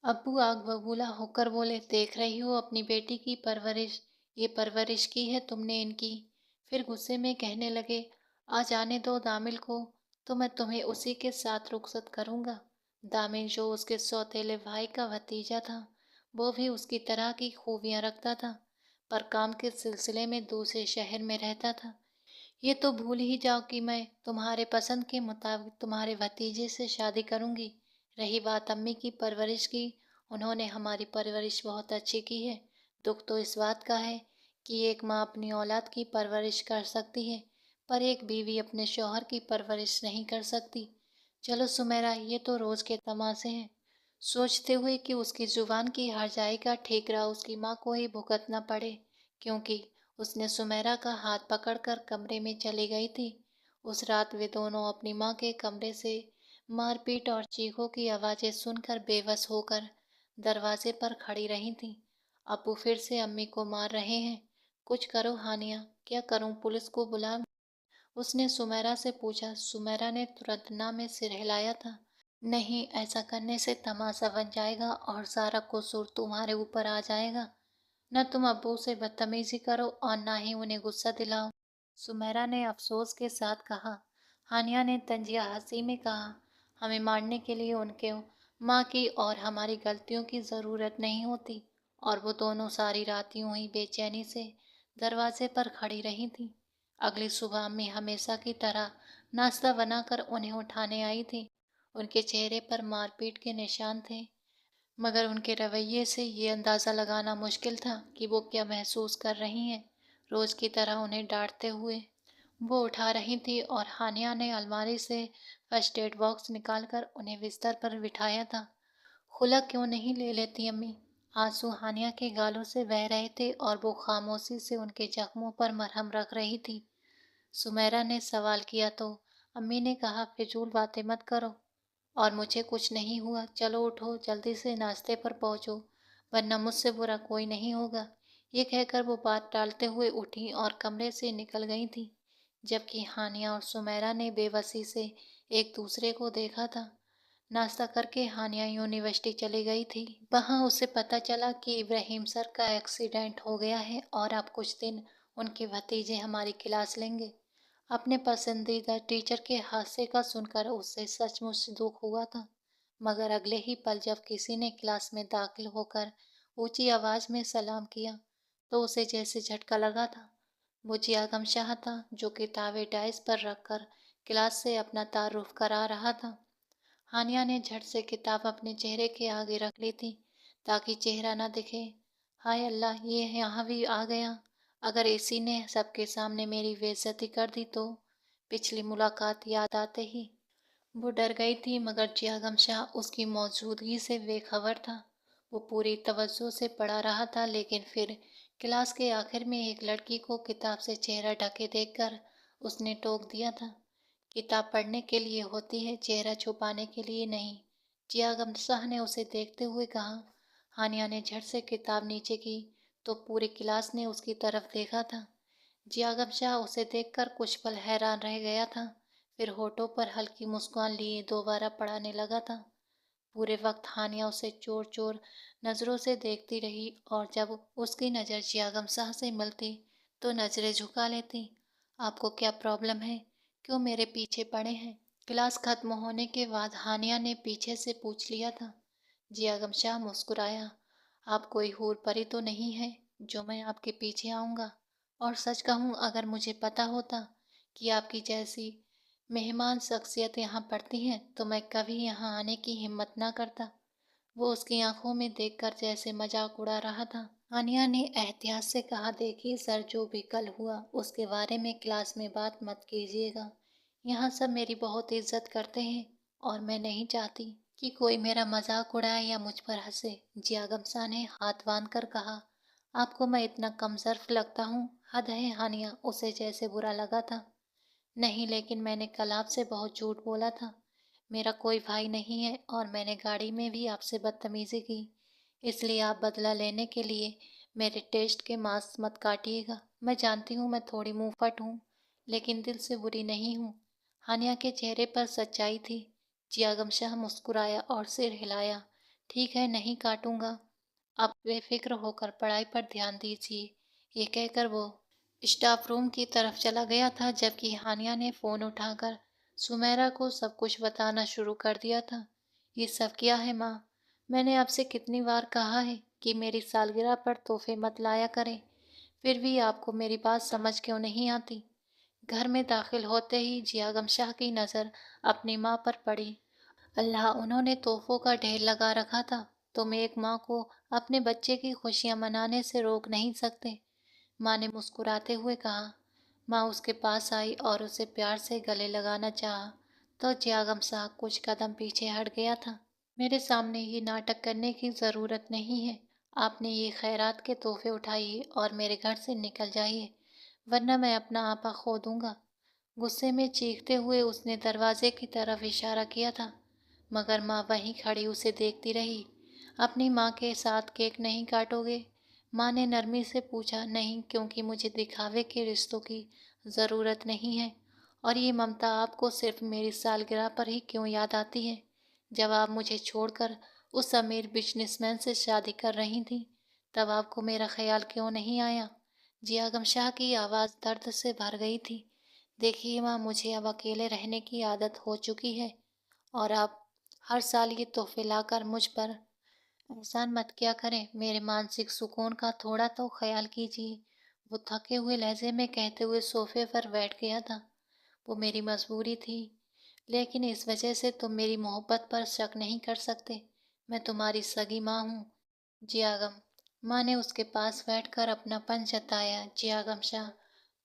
अब्बू आग बबूला होकर बोले, देख रही हो अपनी बेटी की परवरिश, ये परवरिश की है तुमने इनकी। फिर गुस्से में कहने लगे, आ जाने दो दामिल को, तो मैं तुम्हें उसी के साथ रुखसत करूंगा। दामिल जो उसके सौतेले भाई का भतीजा था, वो भी उसकी तरह की खूबियां रखता था, पर काम के सिलसिले में दूसरे शहर में रहता था। ये तो भूल ही जाओ कि मैं तुम्हारे पसंद के मुताबिक तुम्हारे भतीजे से शादी करूंगी। रही बात अम्मी की परवरिश की, उन्होंने हमारी परवरिश बहुत अच्छी की है। दुख तो इस बात का है कि एक माँ अपनी औलाद की परवरिश कर सकती है, पर एक बीवी अपने शौहर की परवरिश नहीं कर सकती। चलो सुमेरा, ये तो रोज के तमाशे हैं। सोचते हुए कि उसकी जुबान की हरजाई का ठेकरा उसकी माँ को ही भुगतना पड़े, क्योंकि उसने सुमेरा का हाथ पकड़कर कमरे में चली गई थी। उस रात वे दोनों अपनी माँ के कमरे से मारपीट और चीखों की आवाज़ें सुनकर बेबस होकर दरवाजे पर खड़ी रही थीं। अब्बू फिर से अम्मी को मार रहे हैं। कुछ करो हानिया। क्या करूं, पुलिस को बुला? उसने सुमेरा से पूछा। सुमेरा ने तुरंत ना में सिर हिलाया था। नहीं, ऐसा करने से तमाशा बन जाएगा और सारा कसूर तुम्हारे ऊपर आ जाएगा। न तुम अब्बू से बदतमीजी करो और ना ही उन्हें गुस्सा दिलाओ, सुमेरा ने अफसोस के साथ कहा। हानिया ने तंजिया हंसी में कहा, हमें मारने के लिए उनके माँ की और हमारी गलतियों की ज़रूरत नहीं होती। और वो दोनों सारी रात यूं ही बेचैनी से दरवाजे पर खड़ी रही थी। अगली सुबह अम्मी हमेशा की तरह नाश्ता बनाकर उन्हें उठाने आई थी। उनके चेहरे पर मारपीट के निशान थे, मगर उनके रवैये से ये अंदाज़ा लगाना मुश्किल था कि वो क्या महसूस कर रही हैं। रोज़ की तरह उन्हें डांटते हुए वो उठा रही थी और हानिया ने अलमारी से फर्स्ट एड बॉक्स निकालकर उन्हें बिस्तर पर बिठाया था। खुला क्यों नहीं ले लेती अम्मी? आंसू हानिया के गालों से बह रहे थे और वो खामोशी से उनके जख्मों पर मरहम रख रही थी। सुमेरा ने सवाल किया तो अम्मी ने कहा, फिजूल बातें मत करो और मुझे कुछ नहीं हुआ। चलो उठो, जल्दी से नाश्ते पर पहुंचो, वरना मुझसे बुरा कोई नहीं होगा। ये कहकर वो बात टालते हुए उठी और कमरे से निकल गई थी, जबकि हानिया और सुमेरा ने बेबसी से एक दूसरे को देखा था। नाश्ता करके हानिया यूनिवर्सिटी चली गई थी। वहाँ उसे पता चला कि इब्राहिम सर का एक्सीडेंट हो गया है और अब कुछ दिन उनके भतीजे हमारी क्लास लेंगे। अपने पसंदीदा टीचर के हादसे का सुनकर उसे सचमुच दुख हुआ था, मगर अगले ही पल जब किसी ने क्लास में दाखिल होकर ऊंची आवाज में सलाम किया, तो उसे जैसे झटका लगा था। वो जियागम शाह था, जो किताबें डाइस पर रखकर क्लास से अपना तारुफ करा रहा था। हानिया ने झट से किताब अपने चेहरे के आगे रख ली थी, ताकि चेहरा न दिखे। हाय अल्लाह, ये यहाँ भी आ गया। अगर इसी ने सबके सामने मेरी बेइज्जती कर दी तो? पिछली मुलाकात याद आते ही वो डर गई थी, मगर जियागम शाह उसकी मौजूदगी से बेखबर था। वो पूरी तवज्जो से पढ़ा रहा था, लेकिन फिर क्लास के आखिर में एक लड़की को किताब से चेहरा ढके देखकर उसने टोक दिया था। किताब पढ़ने के लिए होती है, चेहरा छुपाने के लिए नहीं, जियागम शाह ने उसे देखते हुए कहा। हानिया ने झट से किताब नीचे की तो पूरी क्लास ने उसकी तरफ देखा था। जियागम शाह उसे देखकर कुछ पल हैरान रह गया था, फिर होठों पर हल्की मुस्कान लिए दोबारा पढ़ाने लगा था। पूरे वक्त हानिया उसे चोर चोर नज़रों से देखती रही और जब उसकी नज़र जियागम शाह से मिलती तो नज़रें झुका लेती। आपको क्या प्रॉब्लम है? क्यों मेरे पीछे पड़े हैं? क्लास खत्म होने के बाद हानिया ने पीछे से पूछ लिया था। जियागम शाह मुस्कुराया। आप कोई हूर परी तो नहीं है जो मैं आपके पीछे आऊँगा? और सच कहूँ, अगर मुझे पता होता कि आपकी जैसी मेहमान शख्सियत यहाँ पढ़ती हैं तो मैं कभी यहाँ आने की हिम्मत ना करता। वो उसकी आंखों में देखकर जैसे मजाक उड़ा रहा था। आनिया ने एहतियात से कहा, देखिए सर, जो भी कल हुआ उसके बारे में क्लास में बात मत कीजिएगा। यहाँ सब मेरी बहुत इज्जत करते हैं और मैं नहीं चाहती कि कोई मेरा मजाक उड़ाए या मुझ पर हंसे। जियागम शाह ने हाथ बांध कर कहा, आपको मैं इतना कमजोर लगता हूँ? हद है हानिया, उसे जैसे बुरा लगा था। नहीं, लेकिन मैंने कल आपसे बहुत झूठ बोला था। मेरा कोई भाई नहीं है और मैंने गाड़ी में भी आपसे बदतमीज़ी की। इसलिए आप बदला लेने के लिए मेरे टेस्ट के मांस मत काटिएगा। मैं जानती हूँ मैं थोड़ी मुंहफट हूँ, लेकिन दिल से बुरी नहीं हूँ। हानिया के चेहरे पर सच्चाई थी। जियागम शाह मुस्कुराया और सिर हिलाया। ठीक है, नहीं काटूंगा। आप बेफिक्र होकर पढ़ाई पर ध्यान दीजिए। ये कहकर वो स्टाफ रूम की तरफ चला गया था, जबकि हानिया ने फ़ोन उठाकर सुमेरा को सब कुछ बताना शुरू कर दिया था। ये सब क्या है माँ? मैंने आपसे कितनी बार कहा है कि मेरी सालगिरह पर तोहफे मत लाया करें, फिर भी आपको मेरी बात समझ क्यों नहीं आती? घर में दाखिल होते ही जियागम शाह की नज़र अपनी माँ पर पड़ी। अल्लाह, उन्होंने तोहफों का ढेर लगा रखा था। तुम एक माँ को अपने बच्चे की खुशियाँ मनाने से रोक नहीं सकते। माँ ने मुस्कुराते हुए कहा। माँ उसके पास आई और उसे प्यार से गले लगाना चाहा, तो जियागम साहब कुछ कदम पीछे हट गया था। मेरे सामने ये नाटक करने की ज़रूरत नहीं है। आपने ये खैरात के तोहफे उठाइए और मेरे घर से निकल जाइए, वरना मैं अपना आपा खो दूंगा। गुस्से में चीखते हुए उसने दरवाजे की तरफ इशारा किया था, मगर माँ वहीं खड़ी उसे देखती रही। अपनी माँ के साथ केक नहीं काटोगे? माँ ने नरमी से पूछा। नहीं, क्योंकि मुझे दिखावे के रिश्तों की ज़रूरत नहीं है। और ये ममता आपको सिर्फ मेरी सालगिरह पर ही क्यों याद आती है, जब आप मुझे छोड़कर उस अमीर बिजनेसमैन से शादी कर रही थी? तब आपको मेरा ख्याल क्यों नहीं आया? जियागम शाह की आवाज़ दर्द से भर गई थी। देखिए माँ, मुझे अब अकेले रहने की आदत हो चुकी है, और आप हर साल ये तोहफे लाकर मुझ पर एहसान मत किया करें। मेरे मानसिक सुकून का थोड़ा तो ख्याल कीजिए। वो थके हुए लहजे में कहते हुए सोफे पर बैठ गया था। वो मेरी मजबूरी थी, लेकिन इस वजह से तुम मेरी मोहब्बत पर शक नहीं कर सकते। मैं तुम्हारी सगी माँ हूँ। जियागम, माँ ने उसके पास बैठकर अपनापन जताया। जियागम शाह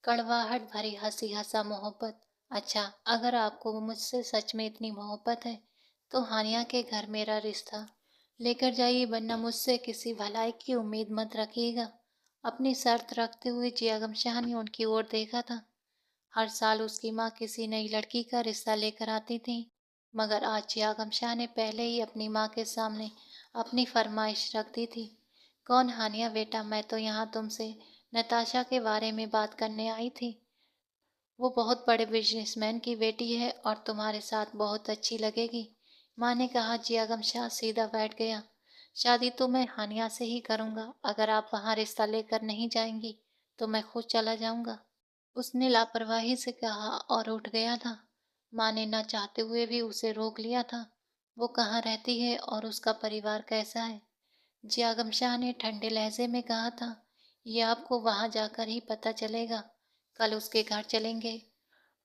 कड़वाहट भरी हंसी हंसा। मोहब्बत? अच्छा, अगर आपको मुझसे सच में इतनी मोहब्बत है तो हानिया के घर मेरा रिश्ता लेकर जाइए, वरना मुझसे किसी भलाई की उम्मीद मत रखिएगा। अपनी शर्त रखते हुए जियागम शाह ने उनकी ओर देखा था। हर साल उसकी माँ किसी नई लड़की का रिश्ता लेकर आती थी, मगर आज जियागम शाह ने पहले ही अपनी माँ के सामने अपनी फरमाइश रख दी थी। कौन? हानिया बेटा, मैं तो यहाँ तुमसे नताशा के बारे में बात करने आई थी। वो बहुत बड़े बिजनेसमैन की बेटी है और तुम्हारे साथ बहुत अच्छी लगेगी, माँ ने कहा। जियागम शाह सीधा बैठ गया। शादी तो मैं हानिया से ही करूँगा। अगर आप वहाँ रिश्ता लेकर नहीं जाएंगी तो मैं खुद चला जाऊँगा, उसने लापरवाही से कहा और उठ गया था। माँ ने न चाहते हुए भी उसे रोक लिया था। वो कहाँ रहती है और उसका परिवार कैसा है? जियागम शाह ने ठंडे लहजे में कहा था। ये आपको वहाँ जाकर ही पता चलेगा। कल उसके घर चलेंगे,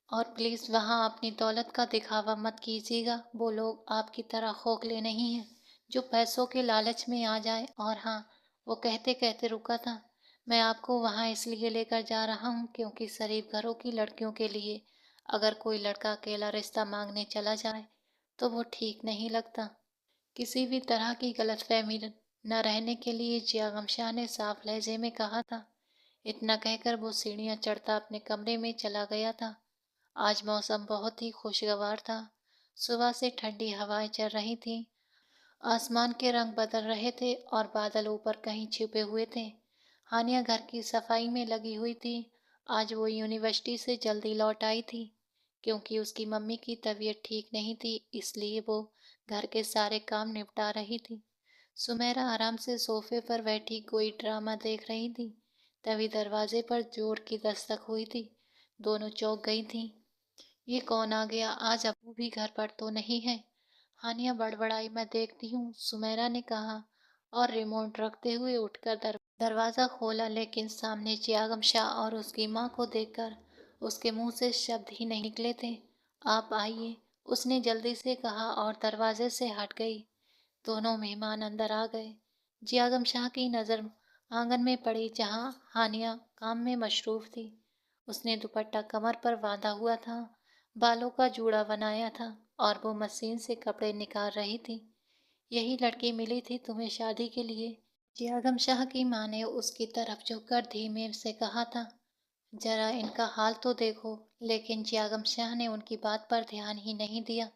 और प्लीज़ वहाँ अपनी दौलत का दिखावा मत कीजिएगा। वो लोग आपकी तरह खोखले नहीं हैं जो पैसों के लालच में आ जाए। और हाँ, वो कहते कहते रुका था, मैं आपको वहाँ इसलिए लेकर जा रहा हूँ क्योंकि शरीफ घरों की लड़कियों के लिए अगर कोई लड़का अकेला रिश्ता मांगने चला जाए तो वो ठीक नहीं लगता। किसी भी तरह की गलतफहमी न रहने के लिए जियागम शाह ने साफ लहजे में कहा था। इतना कहकर वो सीढ़ियाँ चढ़ता अपने कमरे में चला गया था। आज मौसम बहुत ही खुशगवार था। सुबह से ठंडी हवाएं चल रही थीं। आसमान के रंग बदल रहे थे और बादल ऊपर कहीं छिपे हुए थे। हानिया घर की सफाई में लगी हुई थी। आज वो यूनिवर्सिटी से जल्दी लौट आई थी, क्योंकि उसकी मम्मी की तबीयत ठीक नहीं थी, इसलिए वो घर के सारे काम निपटा रही थी। सुमेरा आराम से सोफे पर बैठी कोई ड्रामा देख रही थी। तभी दरवाजे पर जोर की दस्तक हुई थी। दोनों चौंक गई थीं। ये कौन आ गया? आज अब्बू भी घर पर तो नहीं है? हानिया बड़बड़ाई। मैं देखती हूँ, सुमेरा ने कहा और रिमोट रखते हुए उठकर दरवाज़ा खोला, लेकिन सामने चियागम शाह और उसकी माँ को देखकर उसके मुंह से शब्द ही नहीं निकले थे। आप आइए, उसने जल्दी से कहा और दरवाजे से हट गई। दोनों मेहमान अंदर आ गए। जियागम शाह की नज़र आंगन में पड़ी, जहाँ हानिया काम में मशरूफ थी। उसने दुपट्टा कमर पर बांधा हुआ था, बालों का जूड़ा बनाया था और वो मशीन से कपड़े निकाल रही थी। यही लड़की मिली थी तुम्हें शादी के लिए? जियागम शाह की माँ ने उसकी तरफ झुककर धीमे से कहा था। जरा इनका हाल तो देखो। लेकिन जियागम शाह ने उनकी बात पर ध्यान ही नहीं दिया।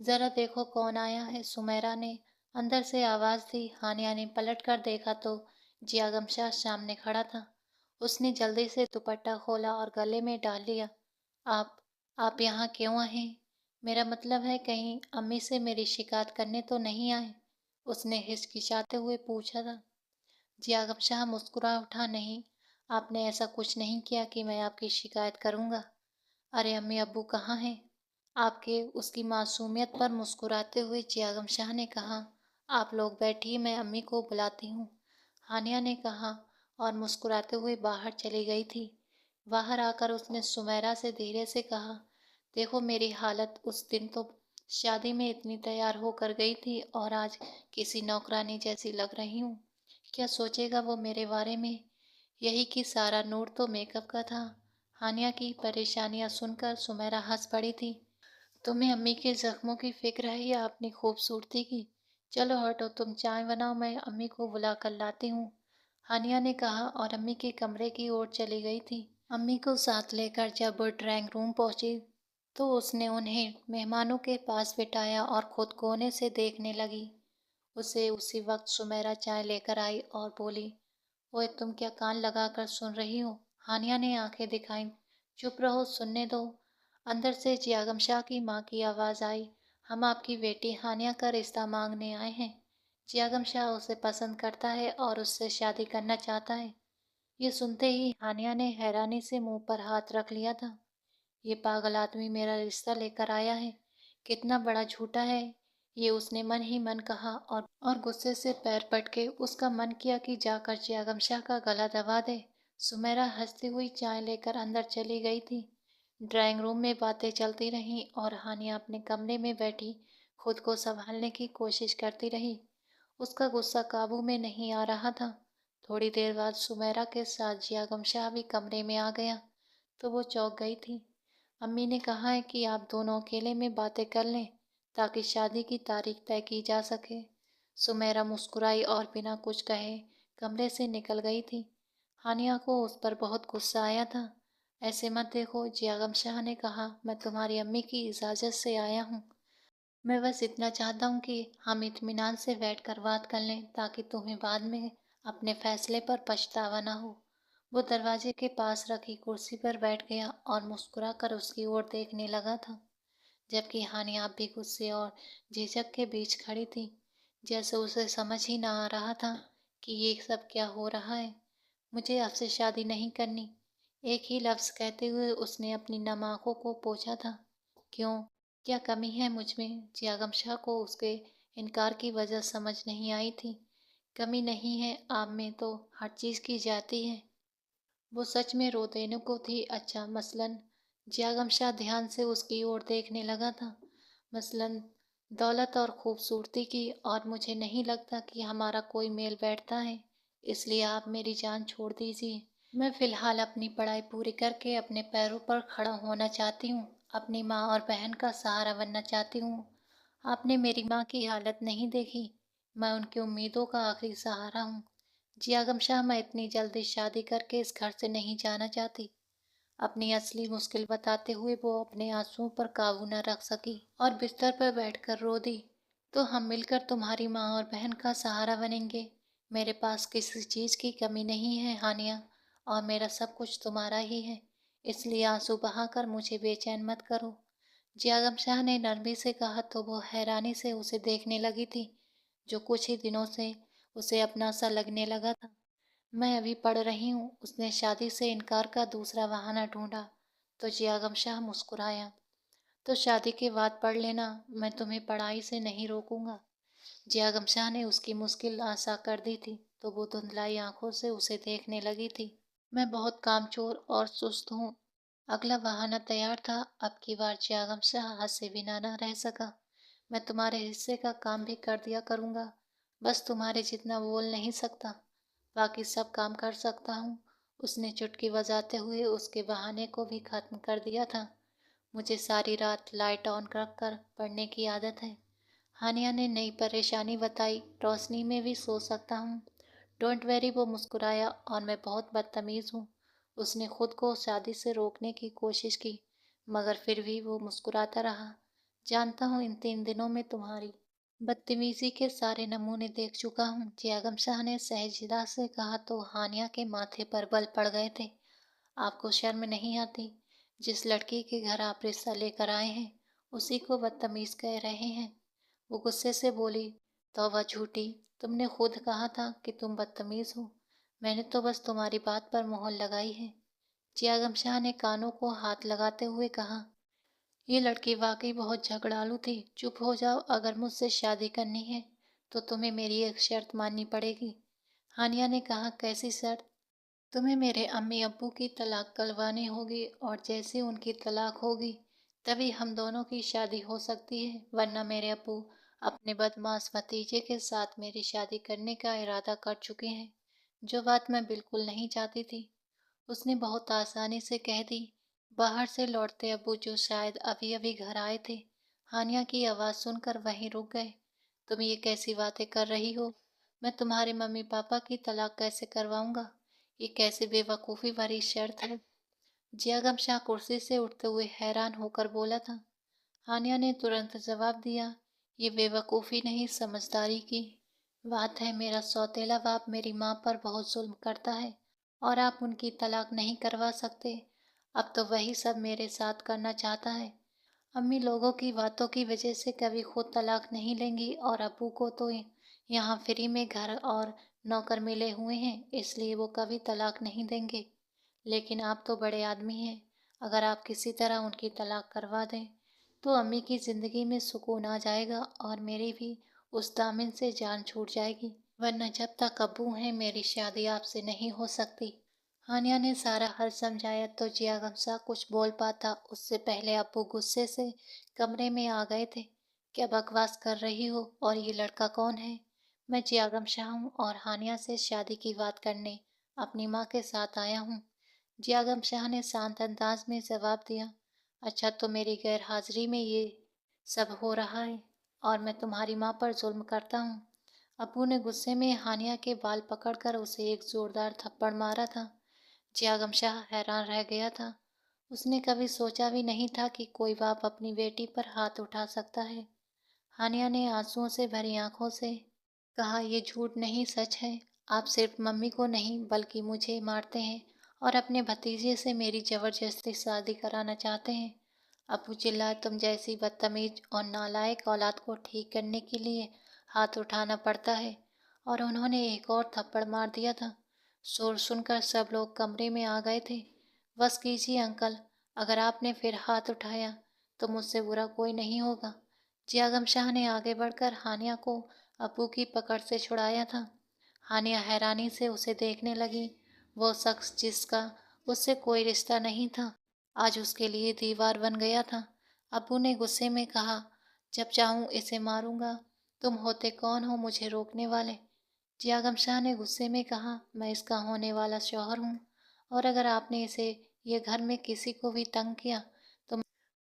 जरा देखो कौन आया है, सुमेरा ने अंदर से आवाज दी। हानिया ने पलट कर देखा तो जियागम शाह सामने खड़ा था। उसने जल्दी से दुपट्टा खोला और गले में डाल लिया। आप आप यहाँ क्यों आए? मेरा मतलब है कहीं अम्मी से मेरी शिकायत करने तो नहीं आए? उसने हिचकिचाते हुए पूछा था। जियागम शाह मुस्कुरा उठा। नहीं, आपने ऐसा कुछ नहीं किया कि मैं आपकी शिकायत करूंगा। अरे अम्मी अब्बू कहाँ हैं आपके? उसकी मासूमियत पर मुस्कुराते हुए जियागम शाह ने कहा। आप लोग बैठिए, मैं अम्मी को बुलाती हूँ, हानिया ने कहा और मुस्कुराते हुए बाहर चली गई थी। बाहर आकर उसने सुमेरा से धीरे से कहा, देखो मेरी हालत, उस दिन तो शादी में इतनी तैयार होकर गई थी और आज किसी नौकरानी जैसी लग रही हूँ। क्या सोचेगा वो मेरे बारे में? यही कि सारा नूर तो मेकअप का था। हानिया की परेशानियां सुनकर सुमेरा हंस पड़ी थी। तुम्हें अम्मी के जख्मों की फिक्र है या अपनी खूबसूरती की? चलो हटो, तुम चाय बनाओ, मैं अम्मी को बुला कर लाती हूँ, हानिया ने कहा और अम्मी के कमरे की ओर चली गई थी। अम्मी को साथ लेकर जब वो ड्राइंग रूम पहुंची तो उसने उन्हें मेहमानों के पास बिठाया और खुद कोने से देखने लगी। उसे उसी वक्त सुमेरा चाय लेकर आई और बोली, ओए तुम क्या कान लगाकर सुन रही हो? हानिया ने आंखें दिखाई। चुप रहो, सुनने दो। अंदर से जियागम शाह की माँ की आवाज आई, हम आपकी बेटी हानिया का रिश्ता मांगने आए हैं। जियागम शाह उसे पसंद करता है और उससे शादी करना चाहता है। ये सुनते ही हानिया ने हैरानी से मुंह पर हाथ रख लिया था। ये पागल आदमी मेरा रिश्ता लेकर आया है, कितना बड़ा झूठा है ये, उसने मन ही मन कहा और गुस्से से पैर पटके उसका मन किया कि जाकर जियागम शाह का गला दबा दे। सुमेरा हंसती हुई चाय लेकर अंदर चली गई थी। ड्राइंग रूम में बातें चलती रहीं और हानिया अपने कमरे में बैठी खुद को संभालने की कोशिश करती रही। उसका गुस्सा काबू में नहीं आ रहा था। थोड़ी देर बाद सुमेरा के साथ जियागम शाह भी कमरे में आ गया तो वो चौंक गई थी। अम्मी ने कहा है कि आप दोनों अकेले में बातें कर लें ताकि शादी की तारीख तय की जा सके। सुमेरा मुस्कुराई और बिना कुछ कहे कमरे से निकल गई थी। हानिया को उस पर बहुत गुस्सा आया था। ऐसे मत देखो, जियागम शाह ने कहा, मैं तुम्हारी अम्मी की इजाज़त से आया हूँ। मैं बस इतना चाहता हूँ कि हम इत्मीनान से बैठकर बात कर लें ताकि तुम्हें बाद में अपने फैसले पर पछतावा ना हो। वो दरवाजे के पास रखी कुर्सी पर बैठ गया और मुस्कुराकर उसकी ओर देखने लगा था, जबकि हानिया अब भी गुस्से और झिझक के बीच खड़ी थी, जैसे उसे समझ ही ना आ रहा था कि ये सब क्या हो रहा है। मुझे आपसे शादी नहीं करनी, एक ही लफ्ज़ कहते हुए उसने अपनी नम आंखों को पोंछा था। क्यों? क्या कमी है मुझ में? जियागम शाह को उसके इनकार की वजह समझ नहीं आई थी। कमी नहीं है आप में, तो हर चीज़ की जाती है। वो सच में रो देने को थी। अच्छा, मसलन? जियागम शाह ध्यान से उसकी ओर देखने लगा था। मसलन दौलत और खूबसूरती की, और मुझे नहीं लगता कि हमारा कोई मेल बैठता है, इसलिए आप मेरी जान छोड़ दीजिए। मैं फ़िलहाल अपनी पढ़ाई पूरी करके अपने पैरों पर खड़ा होना चाहती हूँ, अपनी माँ और बहन का सहारा बनना चाहती हूँ। आपने मेरी माँ की हालत नहीं देखी, मैं उनकी उम्मीदों का आखिरी सहारा हूँ। जियागम शाह, मैं इतनी जल्दी शादी करके इस घर से नहीं जाना चाहती। अपनी असली मुश्किल बताते हुए वो अपने आंसुओं पर काबू न रख सकी और बिस्तर पर बैठकर रो दी। तो हम मिलकर तुम्हारी माँ और बहन का सहारा बनेंगे। मेरे पास किसी चीज़ की कमी नहीं है हानिया, और मेरा सब कुछ तुम्हारा ही है, इसलिए आंसू बहाकर मुझे बेचैन मत करो। जियागम शाह ने नरमी से कहा तो वो हैरानी से उसे देखने लगी थी, जो कुछ ही दिनों से उसे अपना सा लगने लगा था। मैं अभी पढ़ रही हूँ, उसने शादी से इनकार का दूसरा बहाना ढूंढा तो जियागम शाह मुस्कुराया। तो शादी के बाद पढ़ लेना, मैं तुम्हें पढ़ाई से नहीं रोकूंगा। जियागम शाह ने उसकी मुश्किल आशा कर दी थी तो वो धुंधलाई आंखों से उसे देखने लगी थी। मैं बहुत कामचोर और सुस्त हूँ। अगला बहाना तैयार था। अब की बार जियागम शाह हंसे बिना न रह सका। मैं तुम्हारे हिस्से का काम भी कर दिया करूँगा, बस तुम्हारे जितना बोल नहीं सकता, बाकी सब काम कर सकता हूँ। उसने चुटकी बजाते हुए उसके बहाने को भी खत्म कर दिया था। मुझे सारी रात लाइट ऑन रख कर पढ़ने की आदत है, हानिया ने नई परेशानी बताई। रोशनी में भी सो सकता हूँ। डोंट वेरी, वो मुस्कुराया, और मैं बहुत बदतमीज़ हूँ, उसने खुद को शादी से रोकने की कोशिश की, मगर फिर भी वो मुस्कुराता रहा। जानता हूँ इन 3 दिनों में तुम्हारी बदतमीजी के सारे नमूने देख चुका हूँ। जियागम शाह ने सहजता से कहा तो हानिया के माथे पर बल पड़ गए थे। आपको शर्म नहीं आती? जिस लड़की के घर आप रिश्ता लेकर आए हैं उसी को बदतमीज कह रहे हैं। वो गुस्से से बोली, तौबा झूठी, तुमने खुद कहा था कि तुम बदतमीज हो। मैंने तो बस तुम्हारी बात पर मोहर लगाई है। जियागम शाह ने कानों को हाथ लगाते हुए कहा, ये लड़की वाकई बहुत झगड़ालू थी। चुप हो जाओ, अगर मुझसे शादी करनी है तो तुम्हें मेरी एक शर्त माननी पड़ेगी। हानिया ने कहा, कैसी शर्त? तुम्हें मेरे अम्मी अब्बू की तलाक करवानी होगी और जैसे उनकी तलाक होगी तभी हम दोनों की शादी हो सकती है, वरना मेरे अब्बू अपने बदमाश भतीजे के साथ मेरी शादी करने का इरादा कर चुके हैं, जो बात मैं बिल्कुल नहीं चाहती थी। उसने बहुत आसानी से कह दी। बाहर से लौटते अब्बू, जो शायद अभी अभी घर आए थे, हानिया की आवाज़ सुनकर वहीं रुक गए। तुम ये कैसी बातें कर रही हो? मैं तुम्हारे मम्मी पापा की तलाक कैसे करवाऊंगा? ये कैसे बेवकूफ़ी भरी शर्त है? जियागम शाह कुर्सी से उठते हुए हैरान होकर बोला था। हानिया ने तुरंत जवाब दिया, ये बेवकूफ़ी नहीं, समझदारी की बात है। मेरा सौतेला बाप मेरी माँ पर बहुत जुल्म करता है और आप उनकी तलाक नहीं करवा सकते। अब तो वही सब मेरे साथ करना चाहता है। अम्मी लोगों की बातों की वजह से कभी खुद तलाक नहीं लेंगी और अब्बू को तो यहाँ फ्री में घर और नौकर मिले हुए हैं, इसलिए वो कभी तलाक नहीं देंगे। लेकिन आप तो बड़े आदमी हैं, अगर आप किसी तरह उनकी तलाक करवा दें तो अम्मी की ज़िंदगी में सुकून आ जाएगा और मेरी भी उस दामन से जान छूट जाएगी, वरना जब तक अब्बू हैं मेरी शादी आपसे नहीं हो सकती। हानिया ने सारा हल समझाया तो जियागम शाह कुछ बोल पाता उससे पहले अब्बू गुस्से से कमरे में आ गए थे। क्या बकवास कर रही हो, और ये लड़का कौन है? मैं जियागम शाह हूँ और हानिया से शादी की बात करने अपनी माँ के साथ आया हूँ। जियागम शाह ने शांत अंदाज में जवाब दिया, अच्छा तो मेरी गैर हाजिरी में ये सब हो रहा है और मैं तुम्हारी माँ पर जुल्म करता हूँ। अब्बू ने गुस्से में हानिया के बाल पकड़कर उसे एक जोरदार थप्पड़ मारा था। जियागम शाह हैरान रह गया था। उसने कभी सोचा भी नहीं था कि कोई बाप अपनी बेटी पर हाथ उठा सकता है। हानिया ने आंसुओं से भरी आंखों से कहा, ये झूठ नहीं, सच है। आप सिर्फ मम्मी को नहीं बल्कि मुझे मारते हैं और अपने भतीजे से मेरी जबरदस्ती शादी कराना चाहते हैं। अबू चिल्लाए, तुम जैसी बदतमीज और नालायक औलाद को ठीक करने के लिए हाथ उठाना पड़ता है। और उन्होंने एक और थप्पड़ मार दिया था। शोर सुनकर सब लोग कमरे में आ गए थे। बस कीजिए अंकल, अगर आपने फिर हाथ उठाया तो मुझसे बुरा कोई नहीं होगा। जियागम शाह ने आगे बढ़कर हानिया को अब्बू की पकड़ से छुड़ाया था। हानिया हैरानी से उसे देखने लगी। वो शख्स जिसका उससे कोई रिश्ता नहीं था आज उसके लिए दीवार बन गया था। अब्बू ने गुस्से में कहा, जब चाहूं इसे मारूंगा। तुम होते कौन हो मुझे रोकने वाले? जियागम शाह ने गुस्से में कहा, मैं इसका होने वाला शौहर हूँ और अगर आपने इसे ये घर में किसी को भी तंग किया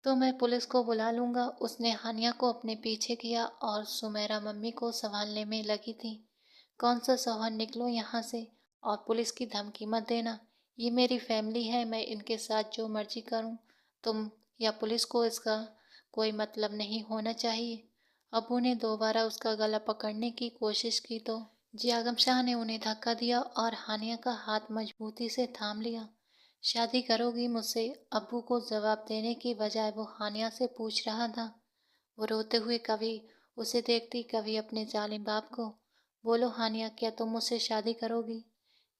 तो मैं पुलिस को बुला लूंगा। उसने हानिया को अपने पीछे किया और सुमेरा मम्मी को संभालने में लगी थी। कौन सा शौहर, निकलो यहाँ से और पुलिस की धमकी मत देना। ये मेरी फैमिली है, मैं इनके साथ जो मर्जी करूँ। तुम या पुलिस को इसका कोई मतलब नहीं होना चाहिए। अबू ने दोबारा उसका गला पकड़ने की कोशिश की तो जियागम शाह ने उन्हें धक्का दिया और हानिया का हाथ मजबूती से थाम लिया। शादी करोगी मुझसे? अब्बू को जवाब देने की बजाय वो हानिया से पूछ रहा था। वो रोते हुए कभी उसे देखती कभी अपने जालिम बाप को। बोलो हानिया, क्या तुम मुझसे शादी करोगी?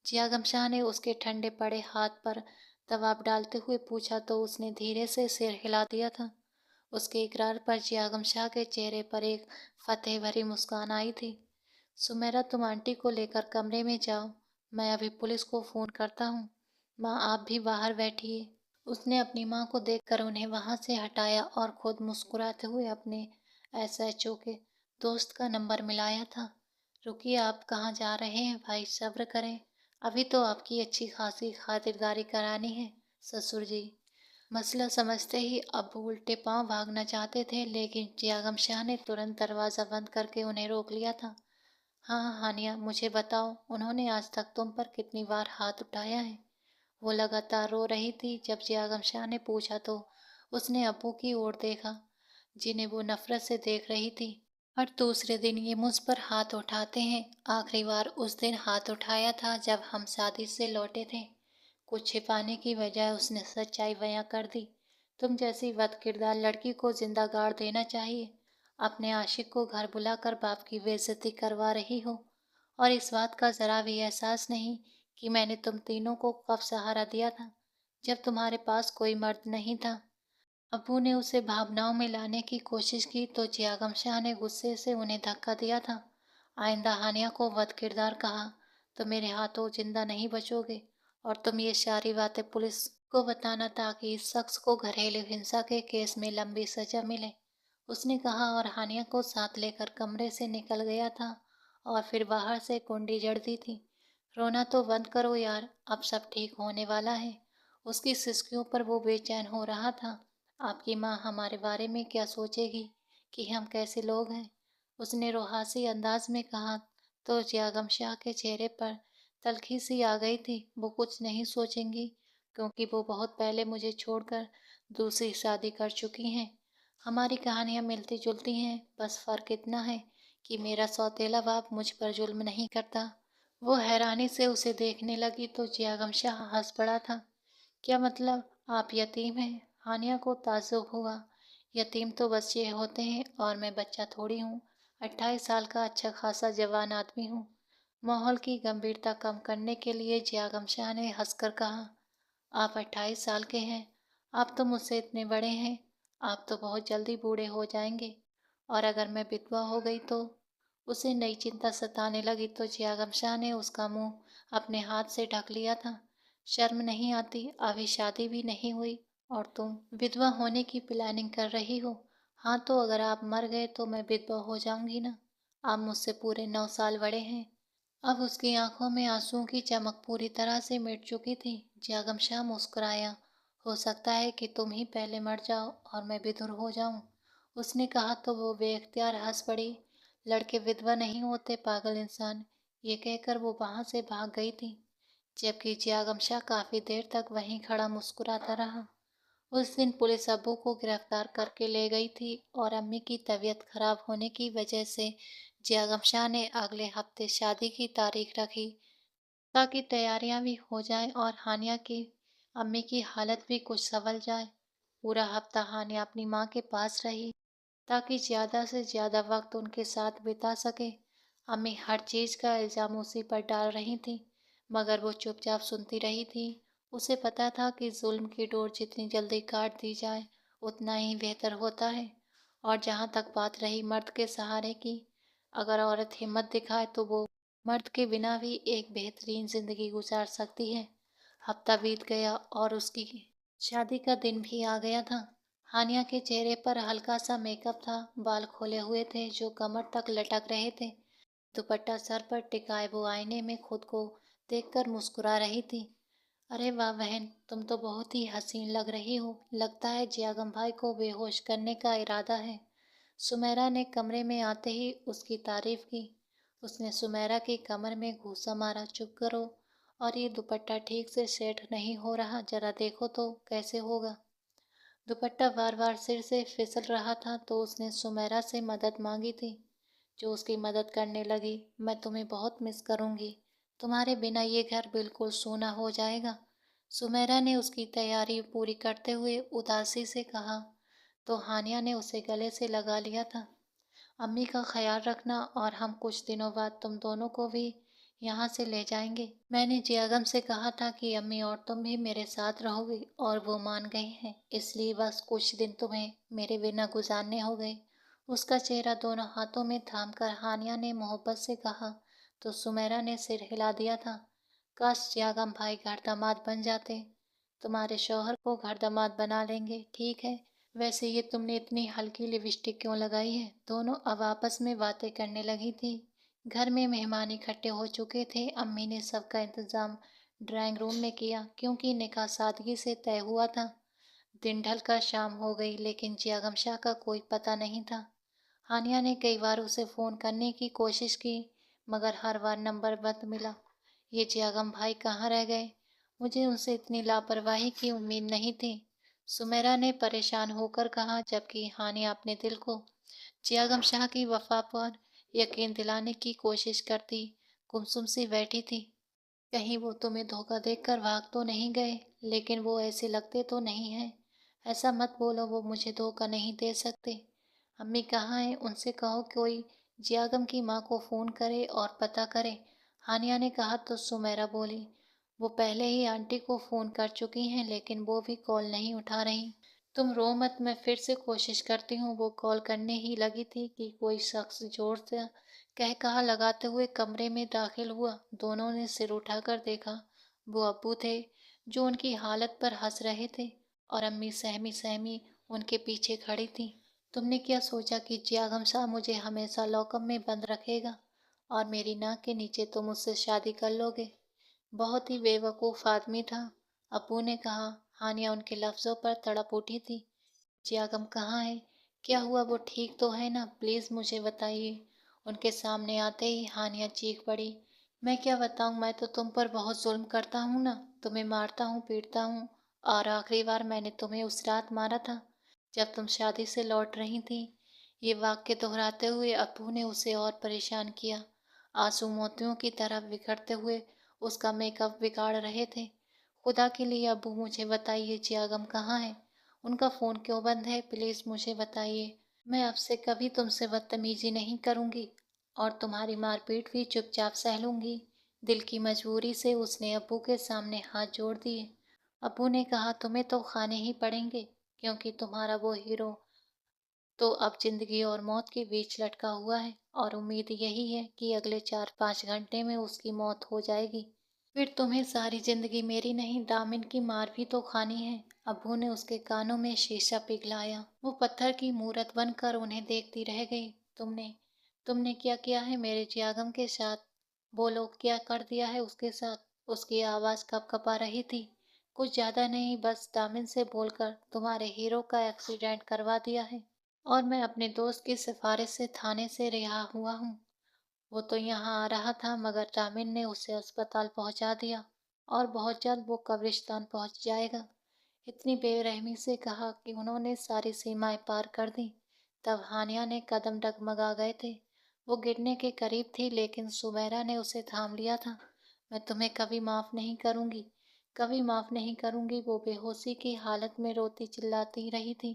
जियागम शाह ने उसके ठंडे पड़े हाथ पर दबाव डालते हुए पूछा तो उसने धीरे से सिर हिला दिया था। उसके इकरार पर जियागम शाह के चेहरे पर एक फतेह भरी मुस्कान आई थी। सुमेरा, तुम आंटी को लेकर कमरे में जाओ, मैं अभी पुलिस को फ़ोन करता हूँ। माँ, आप भी बाहर बैठिए। उसने अपनी माँ को देखकर उन्हें वहाँ से हटाया और खुद मुस्कुराते हुए अपने एसएचओ के दोस्त का नंबर मिलाया था। रुकिए, आप कहाँ जा रहे हैं भाई, सब्र करें। अभी तो आपकी अच्छी खासी खातिरदारी करानी है ससुर जी। मसला समझते ही अब्बू उल्टे पांव भागना चाहते थे, लेकिन जियागम शाह ने तुरंत दरवाज़ा बंद करके उन्हें रोक लिया था। हाँ हानिया, मुझे बताओ, उन्होंने आज तक तुम पर कितनी बार हाथ उठाया है? वो लगातार रो रही थी। जब जियागम शाह ने पूछा तो उसने अब्बू की ओर देखा, जिन्हें वो नफरत से देख रही थी। और दूसरे दिन ये मुझ पर हाथ उठाते हैं। आखिरी बार उस दिन हाथ उठाया था जब हम शादी से लौटे थे। कुछ छिपाने की बजाय उसने सच्चाई बयां कर दी। तुम जैसी बद किरदार लड़की को जिंदा गाड़ देना चाहिए। अपने आशिक को घर बुलाकर बाप की बेइज्जती करवा रही हो, और इस बात का जरा भी एहसास नहीं कि मैंने तुम तीनों को कब सहारा दिया था, जब तुम्हारे पास कोई मर्द नहीं था। अबू ने उसे भावनाओं में लाने की कोशिश की तो जियागम शाह ने गुस्से से उन्हें धक्का दिया था। आइंदा हानिया को बद किरदार कहा तो मेरे हाथों जिंदा नहीं बचोगे, और तुम ये सारी बातें पुलिस को बताना ताकि इस शख्स को घरेलू हिंसा के केस में लंबी सजा मिले, उसने कहा, और हानिया को साथ लेकर कमरे से निकल गया था। और फिर बाहर से कुंडी जड़ दी थी। रोना तो बंद करो यार, अब सब ठीक होने वाला है। उसकी सिसकियों पर वो बेचैन हो रहा था। आपकी माँ हमारे बारे में क्या सोचेगी कि हम कैसे लोग हैं, उसने रोहासी अंदाज में कहा। तो जियागम शाह के चेहरे पर तल्खी सी आ गई थी। वो कुछ नहीं सोचेंगी, क्योंकि वो बहुत पहले मुझे छोड़कर दूसरी शादी कर चुकी हैं। हमारी कहानियाँ मिलती जुलती हैं, बस फर्क इतना है कि मेरा सौतेला बाप मुझ पर जुल्म नहीं करता। वो हैरानी से उसे देखने लगी तो जियागम शाह हंस पड़ा था। क्या मतलब, आप यतीम हैं? हानिया को ताज्जुब हुआ। यतीम तो बच्चे होते हैं और मैं बच्चा थोड़ी हूँ। 28 साल का अच्छा खासा जवान आदमी हूँ। माहौल की गंभीरता कम करने के लिए जियागम शाह ने हंसकर कहा, आप 28 साल के हैं? आप तो मुझसे इतने बड़े हैं। आप तो बहुत जल्दी बूढ़े हो जाएंगे। और अगर मैं विधवा हो गई तो? उसे नई चिंता सताने लगी तो जियागम शाह ने उसका मुंह अपने हाथ से ढक लिया था। शर्म नहीं आती? अभी शादी भी नहीं हुई और तुम विधवा होने की प्लानिंग कर रही हो। हाँ, तो अगर आप मर गए तो मैं विधवा हो जाऊंगी ना। आप मुझसे पूरे 9 साल बड़े हैं। अब उसकी आंखों में आंसुओं की चमक पूरी तरह से मिट चुकी थी। जियागम शाह मुस्कुराया। हो सकता है कि तुम ही पहले मर जाओ और मैं विधुर हो जाऊं, उसने कहा तो वो बेख्तियार हंस पड़ी। लड़के विधवा नहीं होते पागल इंसान, ये कहकर वो वहां से भाग गई थी। जबकि जियागम शाह काफी देर तक वहीं खड़ा मुस्कुराता रहा। उस दिन पुलिस अब्बू को गिरफ्तार करके ले गई थी और अम्मी की तबीयत खराब होने की वजह से जियागम शाह ने अगले हफ्ते शादी की तारीख रखी, ताकि तैयारियां भी हो जाएं और हानिया की अम्मी की हालत भी कुछ संभल जाए। पूरा हफ्ता हानिया अपनी माँ के पास रही, ताकि ज़्यादा से ज़्यादा वक्त उनके साथ बिता सके। अम्मी हर चीज़ का इल्ज़ाम उसी पर डाल रही थी, मगर वो चुपचाप सुनती रही थी। उसे पता था कि जुल्म की डोर जितनी जल्दी काट दी जाए उतना ही बेहतर होता है। और जहाँ तक बात रही मर्द के सहारे की, अगर औरत हिम्मत दिखाए तो वो मर्द के बिना भी एक बेहतरीन जिंदगी गुजार सकती है। हफ्ता बीत गया और उसकी शादी का दिन भी आ गया था। हानिया के चेहरे पर हल्का सा मेकअप था, बाल खोले हुए थे जो कमर तक लटक रहे थे। दुपट्टा सर पर टिकाए वो आईने में खुद को देखकर मुस्कुरा रही थी। अरे वाह बहन, तुम तो बहुत ही हसीन लग रही हो। लगता है जियागम भाई को बेहोश करने का इरादा है। सुमेरा ने कमरे में आते ही उसकी तारीफ की। उसने सुमेरा की कमर में घूंसा मारा, चुप करो, और ये दुपट्टा ठीक से सेट नहीं हो रहा, जरा देखो तो कैसे होगा। दुपट्टा बार बार सिर से फिसल रहा था तो उसने सुमेरा से मदद मांगी थी, जो उसकी मदद करने लगी। मैं तुम्हें बहुत मिस करूंगी। तुम्हारे बिना ये घर बिल्कुल सूना हो जाएगा, सुमेरा ने उसकी तैयारी पूरी करते हुए उदासी से कहा। तो हानिया ने उसे गले से लगा लिया था। अम्मी का ख्याल रखना, और हम कुछ दिनों बाद तुम दोनों को भी यहाँ से ले जाएंगे। मैंने जियागम से कहा था कि अम्मी और तुम भी मेरे साथ रहोगे और वो मान गए हैं, इसलिए बस कुछ दिन तुम्हें मेरे बिना गुजारने हो गए। उसका चेहरा दोनों हाथों में थाम कर हानिया ने मोहब्बत से कहा। तो सुमेरा ने सिर हिला दिया था। काश जियागम भाई घर दामाद बन जाते। तुम्हारे शौहर को घर दामाद बना लेंगे, ठीक है। वैसे ये तुमने इतनी हल्की लिपस्टिक क्यों लगाई है? दोनों अब आपस में बातें करने लगी थी। घर में मेहमान इकट्ठे हो चुके थे। अम्मी ने सबका इंतजाम ड्राइंग रूम में किया, क्योंकि निकाह सादगी से तय हुआ था। दिन ढल कर शाम हो गई, लेकिन जियागम शाह का कोई पता नहीं था। हानिया ने कई बार उसे फ़ोन करने की कोशिश की, मगर हर बार नंबर बंद मिला। ये जियागम भाई कहाँ रह गए? मुझे उनसे इतनी लापरवाही की उम्मीद नहीं थी। सुमेरा ने परेशान होकर कहा, जबकि हानिया अपने दिल को जियागम शाह की वफा पर यकीन दिलाने की कोशिश करती गुमसुम सी बैठी थी। कहीं वो तुम्हें धोखा देकर भाग तो नहीं गए, लेकिन वो ऐसे लगते तो नहीं हैं। ऐसा मत बोलो, वो मुझे धोखा नहीं दे सकते। अम्मी कहाँ हैं? उनसे कहो कोई जियागम की माँ को फ़ोन करे और पता करे। हानिया ने कहा तो सुमेरा बोली, वो पहले ही आंटी को फ़ोन कर चुकी हैं, लेकिन वो भी कॉल नहीं उठा रही। तुम रो मत, मैं फिर से कोशिश करती हूँ। वो कॉल करने ही लगी थी कि कोई शख्स जोर से कह कहा लगाते हुए कमरे में दाखिल हुआ। दोनों ने सिर उठाकर देखा। वो अब्बू थे, जो उनकी हालत पर हंस रहे थे, और अम्मी सहमी सहमी उनके पीछे खड़ी थी। तुमने क्या सोचा कि जियागम शाह मुझे हमेशा लॉकअप में बंद रखेगा और मेरी नाक के नीचे तुम मुझसे शादी कर लोगे? बहुत ही बेवकूफ़ आदमी था, अब्बू ने कहा। हानिया उनके लफ्ज़ों पर तड़प उठी थी। जियागम कहाँ है? क्या हुआ? वो ठीक तो है ना? प्लीज़ मुझे बताइए। उनके सामने आते ही हानिया चीख पड़ी। मैं क्या बताऊँ? मैं तो तुम पर बहुत जुल्म करता हूँ ना, तुम्हें मारता हूँ, पीटता हूँ। और आखिरी बार मैंने तुम्हें उस रात मारा था, जब तुम शादी से लौट रही थी। ये वाक्य दोहराते हुए अप्पू ने उसे और परेशान किया। आंसू मोतियों की तरह बिखरते हुए उसका मेकअप बिगाड़ रहे थे। खुदा के लिए अब्बू मुझे बताइए, जियागम कहाँ है? उनका फ़ोन क्यों बंद है? प्लीज़ मुझे बताइए। मैं अब से कभी तुमसे बदतमीज़ी नहीं करूँगी और तुम्हारी मारपीट भी चुपचाप सह लूँगी। दिल की मजबूरी से उसने अब्बू के सामने हाथ जोड़ दिए। अब्बू ने कहा, तुम्हें तो खाने ही पड़ेंगे, क्योंकि तुम्हारा वो हीरो तो अब जिंदगी और मौत के बीच लटका हुआ है, और उम्मीद यही है कि अगले 4-5 घंटे में उसकी मौत हो जाएगी। फिर तुम्हें सारी जिंदगी मेरी नहीं, दामिन की मार भी तो खानी है। अब्बू ने उसके कानों में शीशा पिघलाया। वो पत्थर की मूरत बनकर उन्हें देखती रह गई। तुमने तुमने क्या किया है मेरे जियागम के साथ? बोलो, क्या कर दिया है उसके साथ? उसकी आवाज़ कँपा रही थी। कुछ ज़्यादा नहीं, बस दामिन से बोलकर तुम्हारे हीरो का एक्सीडेंट करवा दिया है, और मैं अपने दोस्त की सिफारिश से थाने से रिहा हुआ हूँ। वो तो यहाँ आ रहा था, मगर दामिन ने उसे अस्पताल पहुँचा दिया, और बहुत जल्द वो कब्रिस्तान पहुँच जाएगा। इतनी बेरहमी से कहा कि उन्होंने सारी सीमाएं पार कर दी। तब हानिया ने कदम डगमगा गए थे। वो गिरने के करीब थी, लेकिन सुमेरा ने उसे थाम लिया था। मैं तुम्हें कभी माफ़ नहीं करूँगी, कभी माफ़ नहीं करूँगी। वो बेहोशी की हालत में रोती चिल्लाती रही थी।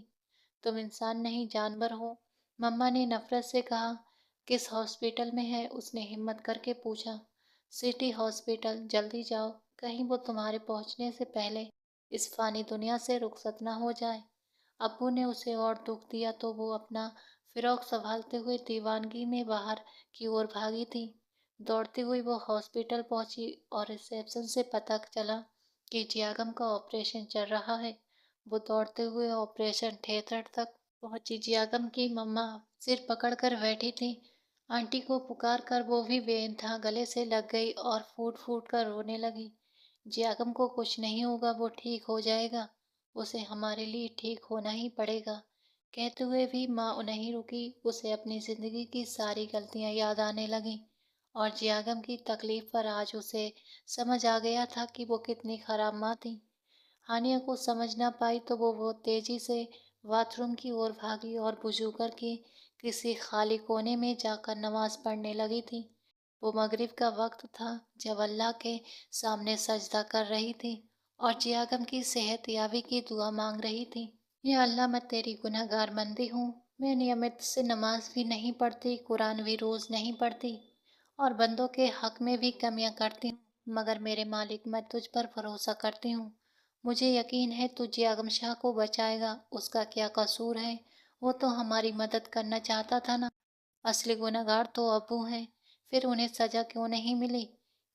तुम इंसान नहीं, जानवर हो, मम्मा ने नफरत से कहा। किस हॉस्पिटल में है? उसने हिम्मत करके पूछा। सिटी हॉस्पिटल, जल्दी जाओ, कहीं वो तुम्हारे पहुंचने से पहले इस फानी दुनिया से रुखसत ना हो जाए। अब्बू ने उसे और दुख दिया तो वो अपना फिरौक संभालते हुए दीवानगी में बाहर की ओर भागी थी। दौड़ती हुई वो हॉस्पिटल पहुंची और रिसेप्शन से पता चला कि जियागम का ऑपरेशन चल रहा है। वो दौड़ते हुए ऑपरेशन थिएटर तक पहुंची। जियागम की मम्मा सिर पकड़कर बैठी थी। आंटी को पुकार कर वो भी बेइंतहा गले से लग गई और फूट फूट कर रोने लगी। जियागम को कुछ नहीं होगा, वो ठीक हो जाएगा, उसे हमारे लिए ठीक होना ही पड़ेगा। कहते हुए भी माँ नहीं रुकी। उसे अपनी जिंदगी की सारी गलतियां याद आने लगीं, और जियागम की तकलीफ पर आज उसे समझ आ गया था कि वो कितनी खराब माँ थी। हानिया को समझ ना पाई तो वो बहुत तेजी से बाथरूम की ओर भागी और वुजू करके किसी खाली कोने में जाकर नमाज पढ़ने लगी थी। वो मगरिब का वक्त था, जब अल्लाह के सामने सजदा कर रही थी और जियागम की सेहत याबी की दुआ मांग रही थी। या अल्लाह, मैं तेरी गुनहगार बंदी हूँ। मैं नियमित से नमाज भी नहीं पढ़ती, कुरान भी रोज़ नहीं पढ़ती, और बंदों के हक में भी कमियां करती हूँ, मगर मेरे मालिक, मैं तुझ पर भरोसा करती हूँ। मुझे यकीन है तू जियागम शाह को बचाएगा। उसका क्या कसूर है? वो तो हमारी मदद करना चाहता था ना। असली गुनहगार तो अब्बू हैं। फिर उन्हें सजा क्यों नहीं मिली?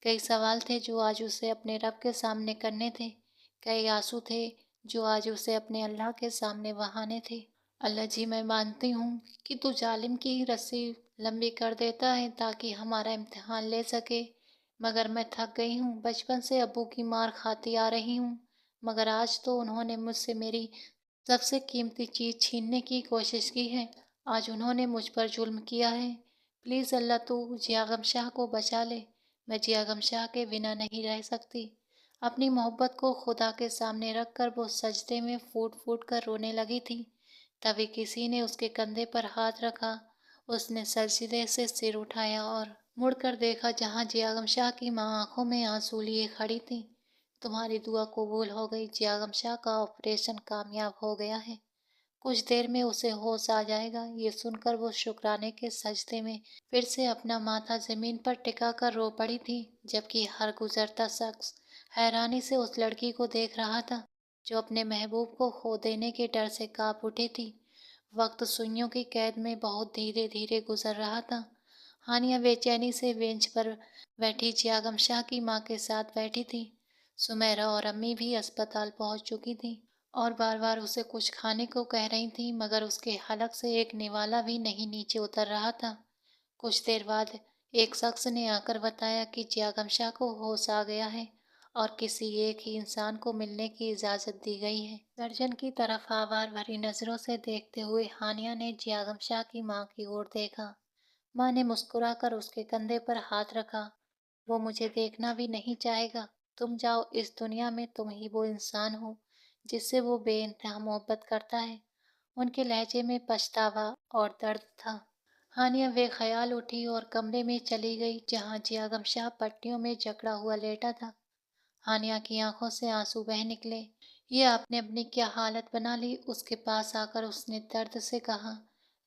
कई सवाल थे जो आज उसे अपने रब के सामने करने थे। कई आंसू थे जो आज उसे अपने अल्लाह के सामने बहाने थे। अल्लाह जी, मैं मानती हूँ कि तू जालिम की रस्सी लंबी कर देता है ताकि हमारा इम्तिहान ले सके, मगर मैं थक गई हूँ। बचपन से अब्बू की मार खाती आ रही हूँ, मगर आज तो उन्होंने मुझसे मेरी सबसे कीमती चीज़ छीनने की कोशिश की है। आज उन्होंने मुझ पर जुल्म किया है। प्लीज़ अल्लाह, तू जियागम शाह को बचा ले। मैं जियागम शाह के बिना नहीं रह सकती। अपनी मोहब्बत को खुदा के सामने रखकर वो सजदे में फूट फूट कर रोने लगी थी। तभी किसी ने उसके कंधे पर हाथ रखा। उसने सजदे से सिर उठाया और मुड़कर देखा, जहाँ जियागम शाह की माँ आंखों में आंसू लिए खड़ी थी। तुम्हारी दुआ कबूल हो गई, जियागम शाह का ऑपरेशन कामयाब हो गया है। कुछ देर में उसे होश आ जाएगा। ये सुनकर वो शुक्राने के सजदे में फिर से अपना माथा जमीन पर टिका कर रो पड़ी थी, जबकि हर गुजरता शख्स हैरानी से उस लड़की को देख रहा था जो अपने महबूब को खो देने के डर से कांप उठी थी। वक्त सुइयों की कैद में बहुत धीरे धीरे गुजर रहा था। हानिया बेचैनी से बेंच पर बैठी जियागम शाह की माँ के साथ बैठी थी। सुमेरा और अम्मी भी अस्पताल पहुंच चुकी थी और बार बार उसे कुछ खाने को कह रही थी, मगर उसके हलक से एक निवाला भी नहीं नीचे उतर रहा था। कुछ देर बाद एक शख्स ने आकर बताया कि जियागम शाह को होश आ गया है और किसी एक ही इंसान को मिलने की इजाज़त दी गई है। सर्जन की तरफ आभार भरी नज़रों से देखते हुए हानिया ने जियागम शाह की माँ की ओर देखा। माँ ने मुस्कुराकर उसके कंधे पर हाथ रखा। वो मुझे देखना भी नहीं चाहेगा। तुम जाओ, इस दुनिया में तुम ही वो इंसान हो जिससे वो बेइंतहा मोहब्बत करता है। उनके लहजे में पछतावा और दर्द था। हानिया बेख्याल उठी और कमरे में चली गई, जहाँ जियागम शाह पट्टियों में जकड़ा हुआ लेटा था। हानिया की आंखों से आंसू बह निकले। ये आपने अपनी क्या हालत बना ली। उसके पास आकर उसने दर्द से कहा।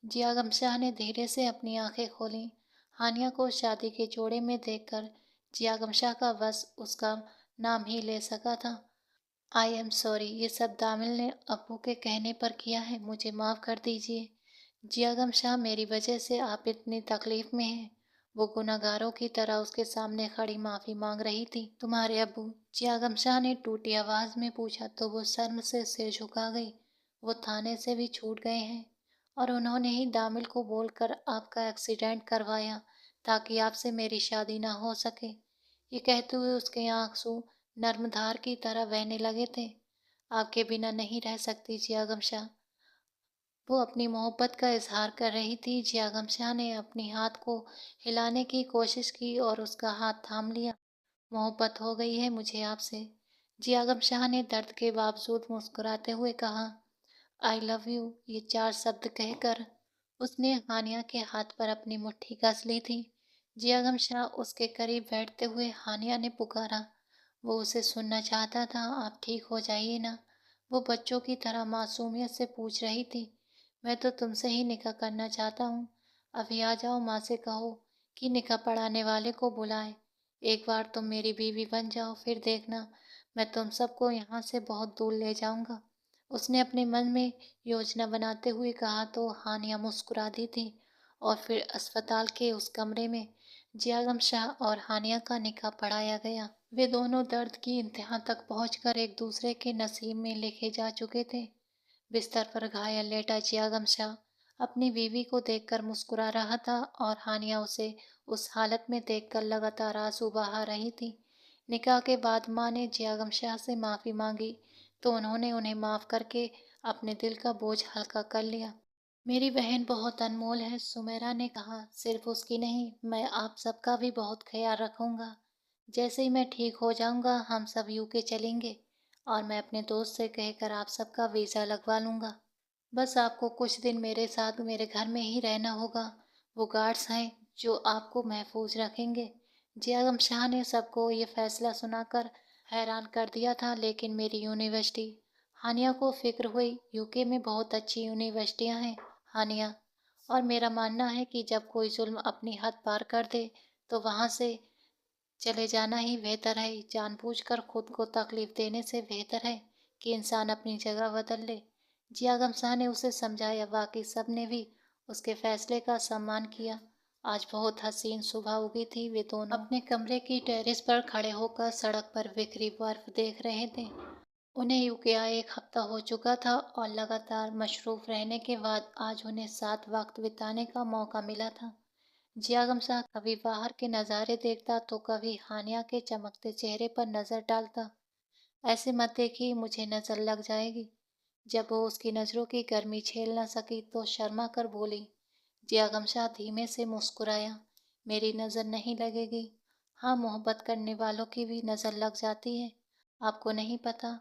जियागम शाह ने धीरे से अपनी आंखें खोली। हानिया को शादी के जोड़े में देखकर जियागम शाह का बस उसका नाम ही ले सका था। आई एम सॉरी, ये सब दामिल ने अब्बू के कहने पर किया है, मुझे माफ़ कर दीजिए। जियागम शाह, मेरी वजह से आप इतनी तकलीफ में हैं। वो गुनहगारों की तरह उसके सामने खड़ी माफ़ी मांग रही थी। तुम्हारे अब्बू? जियागम शाह ने टूटी आवाज़ में पूछा तो वो शर्म से सिर झुका गई। वो थाने से भी छूट गए हैं और उन्होंने ही दामिल को बोलकर आपका एक्सीडेंट करवाया ताकि आपसे मेरी शादी ना हो सके। ये कहते हुए उसके आंसू नर्म धार की तरह बहने लगे थे। आपके बिना नहीं रह सकती जियागम शाह। वो अपनी मोहब्बत का इजहार कर रही थी। जियागम शाह ने अपनी हाथ को हिलाने की कोशिश की और उसका हाथ थाम लिया। मोहब्बत हो गई है मुझे आपसे। जियागम शाह ने दर्द के बावजूद मुस्कुराते हुए कहा। आई लव यू, ये 4 शब्द कहकर उसने हानिया के हाथ पर अपनी मुट्ठी कस ली थी। जियागम शाह उसके करीब बैठते हुए हानिया ने पुकारा। वो उसे सुनना चाहता था। आप ठीक हो जाइए ना। वो बच्चों की तरह मासूमियत से पूछ रही थी। मैं तो तुमसे ही निकाह करना चाहता हूँ। अभी आ जाओ, माँ से कहो कि निकाह पढ़ाने वाले को बुलाए। एक बार तुम मेरी बीवी बन जाओ, फिर देखना मैं तुम सबको यहाँ से बहुत दूर ले जाऊंगा। उसने अपने मन में योजना बनाते हुए कहा तो हानिया मुस्कुरा दी थी और फिर अस्पताल के उस कमरे में जियागम शाह और हानिया का निकाह पढ़ाया गया। वे दोनों दर्द की इंतहा तक पहुंचकर एक दूसरे के नसीब में लिखे जा चुके थे। बिस्तर पर घायल लेटा जियागम शाह अपनी बीवी को देखकर मुस्कुरा रहा था और हानिया उसे उस हालत में देखकर लगातार आंसू बहा रही थी। निकाह के बाद माँ ने जियागम शाह से माफ़ी मांगी तो उन्होंने उन्हें माफ़ करके अपने दिल का बोझ हल्का कर लिया। मेरी बहन बहुत अनमोल है, सुमेरा ने कहा। सिर्फ उसकी नहीं, मैं आप सबका भी बहुत ख्याल रखूंगा। जैसे ही मैं ठीक हो जाऊंगा हम सब यूके चलेंगे और मैं अपने दोस्त से कहकर आप सबका वीज़ा लगवा लूंगा। बस आपको कुछ दिन मेरे साथ मेरे घर में ही रहना होगा। वो गार्ड्स हैं जो आपको महफूज रखेंगे। जियागम शाह ने सबको ये फैसला सुनाकर हैरान कर दिया था, लेकिन मेरी यूनिवर्सिटी। हानिया को फिक्र हुई। यूके में बहुत अच्छी यूनिवर्सिटियां हैं हानिया, और मेरा मानना है कि जब कोई जुल्म अपनी हद पार कर दे तो वहाँ से चले जाना ही बेहतर है। जानबूझकर खुद को तकलीफ देने से बेहतर है कि इंसान अपनी जगह बदल ले। जियागम शाह ने उसे समझाया। बाकी सब ने भी उसके फैसले का सम्मान किया। आज बहुत हसीन सुबह उगी थी। वे दोनों अपने कमरे की टेरेस पर खड़े होकर सड़क पर बिखरी बर्फ देख रहे थे। उन्हें यूके आए 1 हफ्ता हो चुका था और लगातार मशरूफ रहने के बाद आज उन्हें साथ वक्त बिताने का मौका मिला था। जियागम शाह कभी बाहर के नज़ारे देखता तो कभी हानिया के चमकते चेहरे पर नजर डालता। ऐसे मत देखिए, मुझे नजर लग जाएगी। जब वो उसकी नजरों की गर्मी झेल न सकी तो शर्मा कर बोली। जियागम शाह धीमे से मुस्कुराया। मेरी नजर नहीं लगेगी। हाँ, मोहब्बत करने वालों की भी नजर लग जाती है। आपको नहीं पता।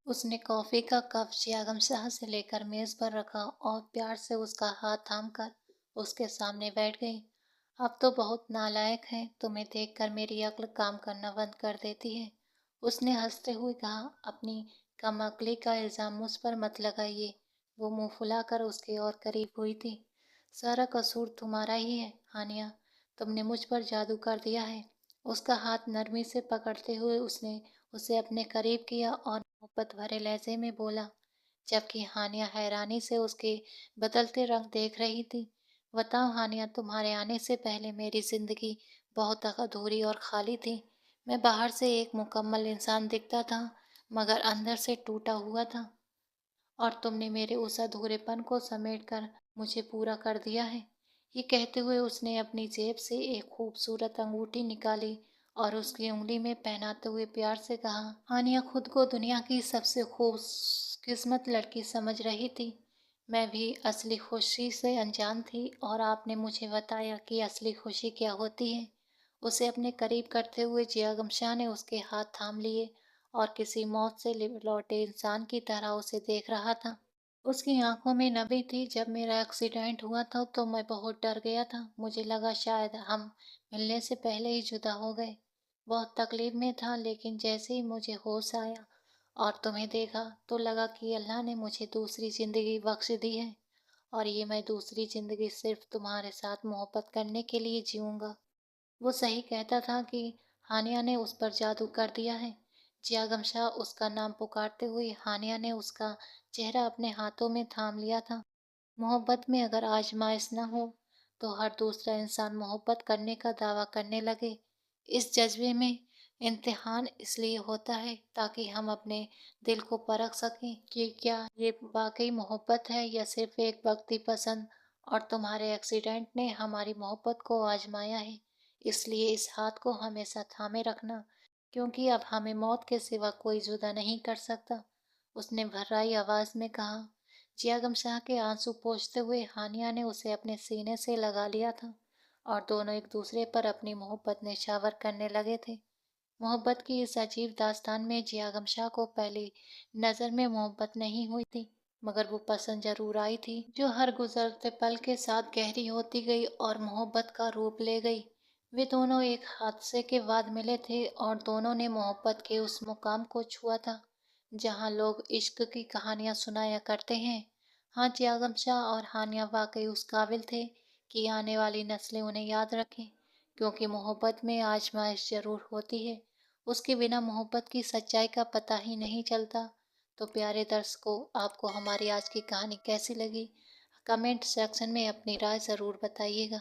उसने कॉफ़ी का कप जियागम शाह से लेकर मेज़ पर रखा और प्यार से उसका हाथ थामकर उसके सामने बैठ गई। अब तो बहुत नालायक हैं, तुम्हें देखकर मेरी अक्ल काम करना बंद कर देती है। उसने हंसते हुए कहा, अपनी कमअक्ली का इल्ज़ाम मुझ पर मत लगाइए। वो मुंह फुलाकर उसके और करीब हुई थी। सारा कसूर तुम्हारा ही है हानिया, तुमने मुझ पर जादू कर दिया है। उसका हाथ नरमी से पकड़ते हुए उसने उसे अपने करीब किया और मोहब्बत भरे लहजे में बोला, जबकि हानिया हैरानी से उसके बदलते रंग देख रही थी। बताओ हानिया, तुम्हारे आने से पहले मेरी जिंदगी बहुत अधूरी और खाली थी। मैं बाहर से एक मुकम्मल इंसान दिखता था, मगर अंदर से टूटा हुआ था। और तुमने मेरे उस अधूरेपन को समेटकर मुझे पूरा कर दिया है। ये कहते हुए उसने अपनी जेब से एक खूबसूरत अंगूठी निकाली और उसकी उंगली में पहनाते हुए प्यार से कहा, हानिया खुद को दुनिया की सबसे खूबकिस्मत लड़की समझ रही थी। मैं भी असली खुशी से अनजान थी और आपने मुझे बताया कि असली खुशी क्या होती है। उसे अपने करीब करते हुए जियागम शाह ने उसके हाथ थाम लिए और किसी मौत से लौटे इंसान की तरह उसे देख रहा था। उसकी आंखों में नमी थी। जब मेरा एक्सीडेंट हुआ था तो मैं बहुत डर गया था। मुझे लगा शायद हम मिलने से पहले ही जुदा हो गए। बहुत तकलीफ में था, लेकिन जैसे ही मुझे होश आया और तुम्हें देखा तो लगा कि अल्लाह ने मुझे दूसरी ज़िंदगी बख्श दी है, और ये मैं दूसरी ज़िंदगी सिर्फ तुम्हारे साथ मोहब्बत करने के लिए जीऊँगा। वो सही कहता था कि हानिया ने उस पर जादू कर दिया है। जियागम शाह उसका नाम पुकारते हुए हानिया ने उसका चेहरा अपने हाथों में थाम लिया था। मोहब्बत में अगर आजमाइश न हो तो हर दूसरा इंसान मोहब्बत करने का दावा करने लगे। इस जज्बे में इम्तिहान इसलिए होता है ताकि हम अपने दिल को परख सकें कि क्या ये वाकई मोहब्बत है या सिर्फ एक वक्ती पसंद। और तुम्हारे एक्सीडेंट ने हमारी मोहब्बत को आजमाया है, इसलिए इस हाथ को हमेशा थामे रखना, क्योंकि अब हमें मौत के सिवा कोई जुदा नहीं कर सकता। उसने भर्राई आवाज में कहा। जियागम शाह के आंसू पोंछते हुए हानिया ने उसे अपने सीने से लगा लिया था और दोनों एक दूसरे पर अपनी मोहब्बत निछावर करने लगे थे। मोहब्बत की इस अजीब दास्तान में जियागम शाह को पहली नज़र में मोहब्बत नहीं हुई थी, मगर वो पसंद जरूर आई थी, जो हर गुजरते पल के साथ गहरी होती गई और मोहब्बत का रूप ले गई। वे दोनों एक हादसे के बाद मिले थे और दोनों ने मोहब्बत के उस मुकाम को छुआ था जहाँ लोग इश्क की कहानियाँ सुनाया करते हैं। हाँ, जियागम शाह और हानिया वाकई उस काबिल थे कि आने वाली नस्लें उन्हें याद रखें, क्योंकि मोहब्बत में आजमाइश जरूर होती है। उसके बिना मोहब्बत की सच्चाई का पता ही नहीं चलता। तो प्यारे दर्शकों, आपको हमारी आज की कहानी कैसी लगी? कमेंट सेक्शन में अपनी राय ज़रूर बताइएगा।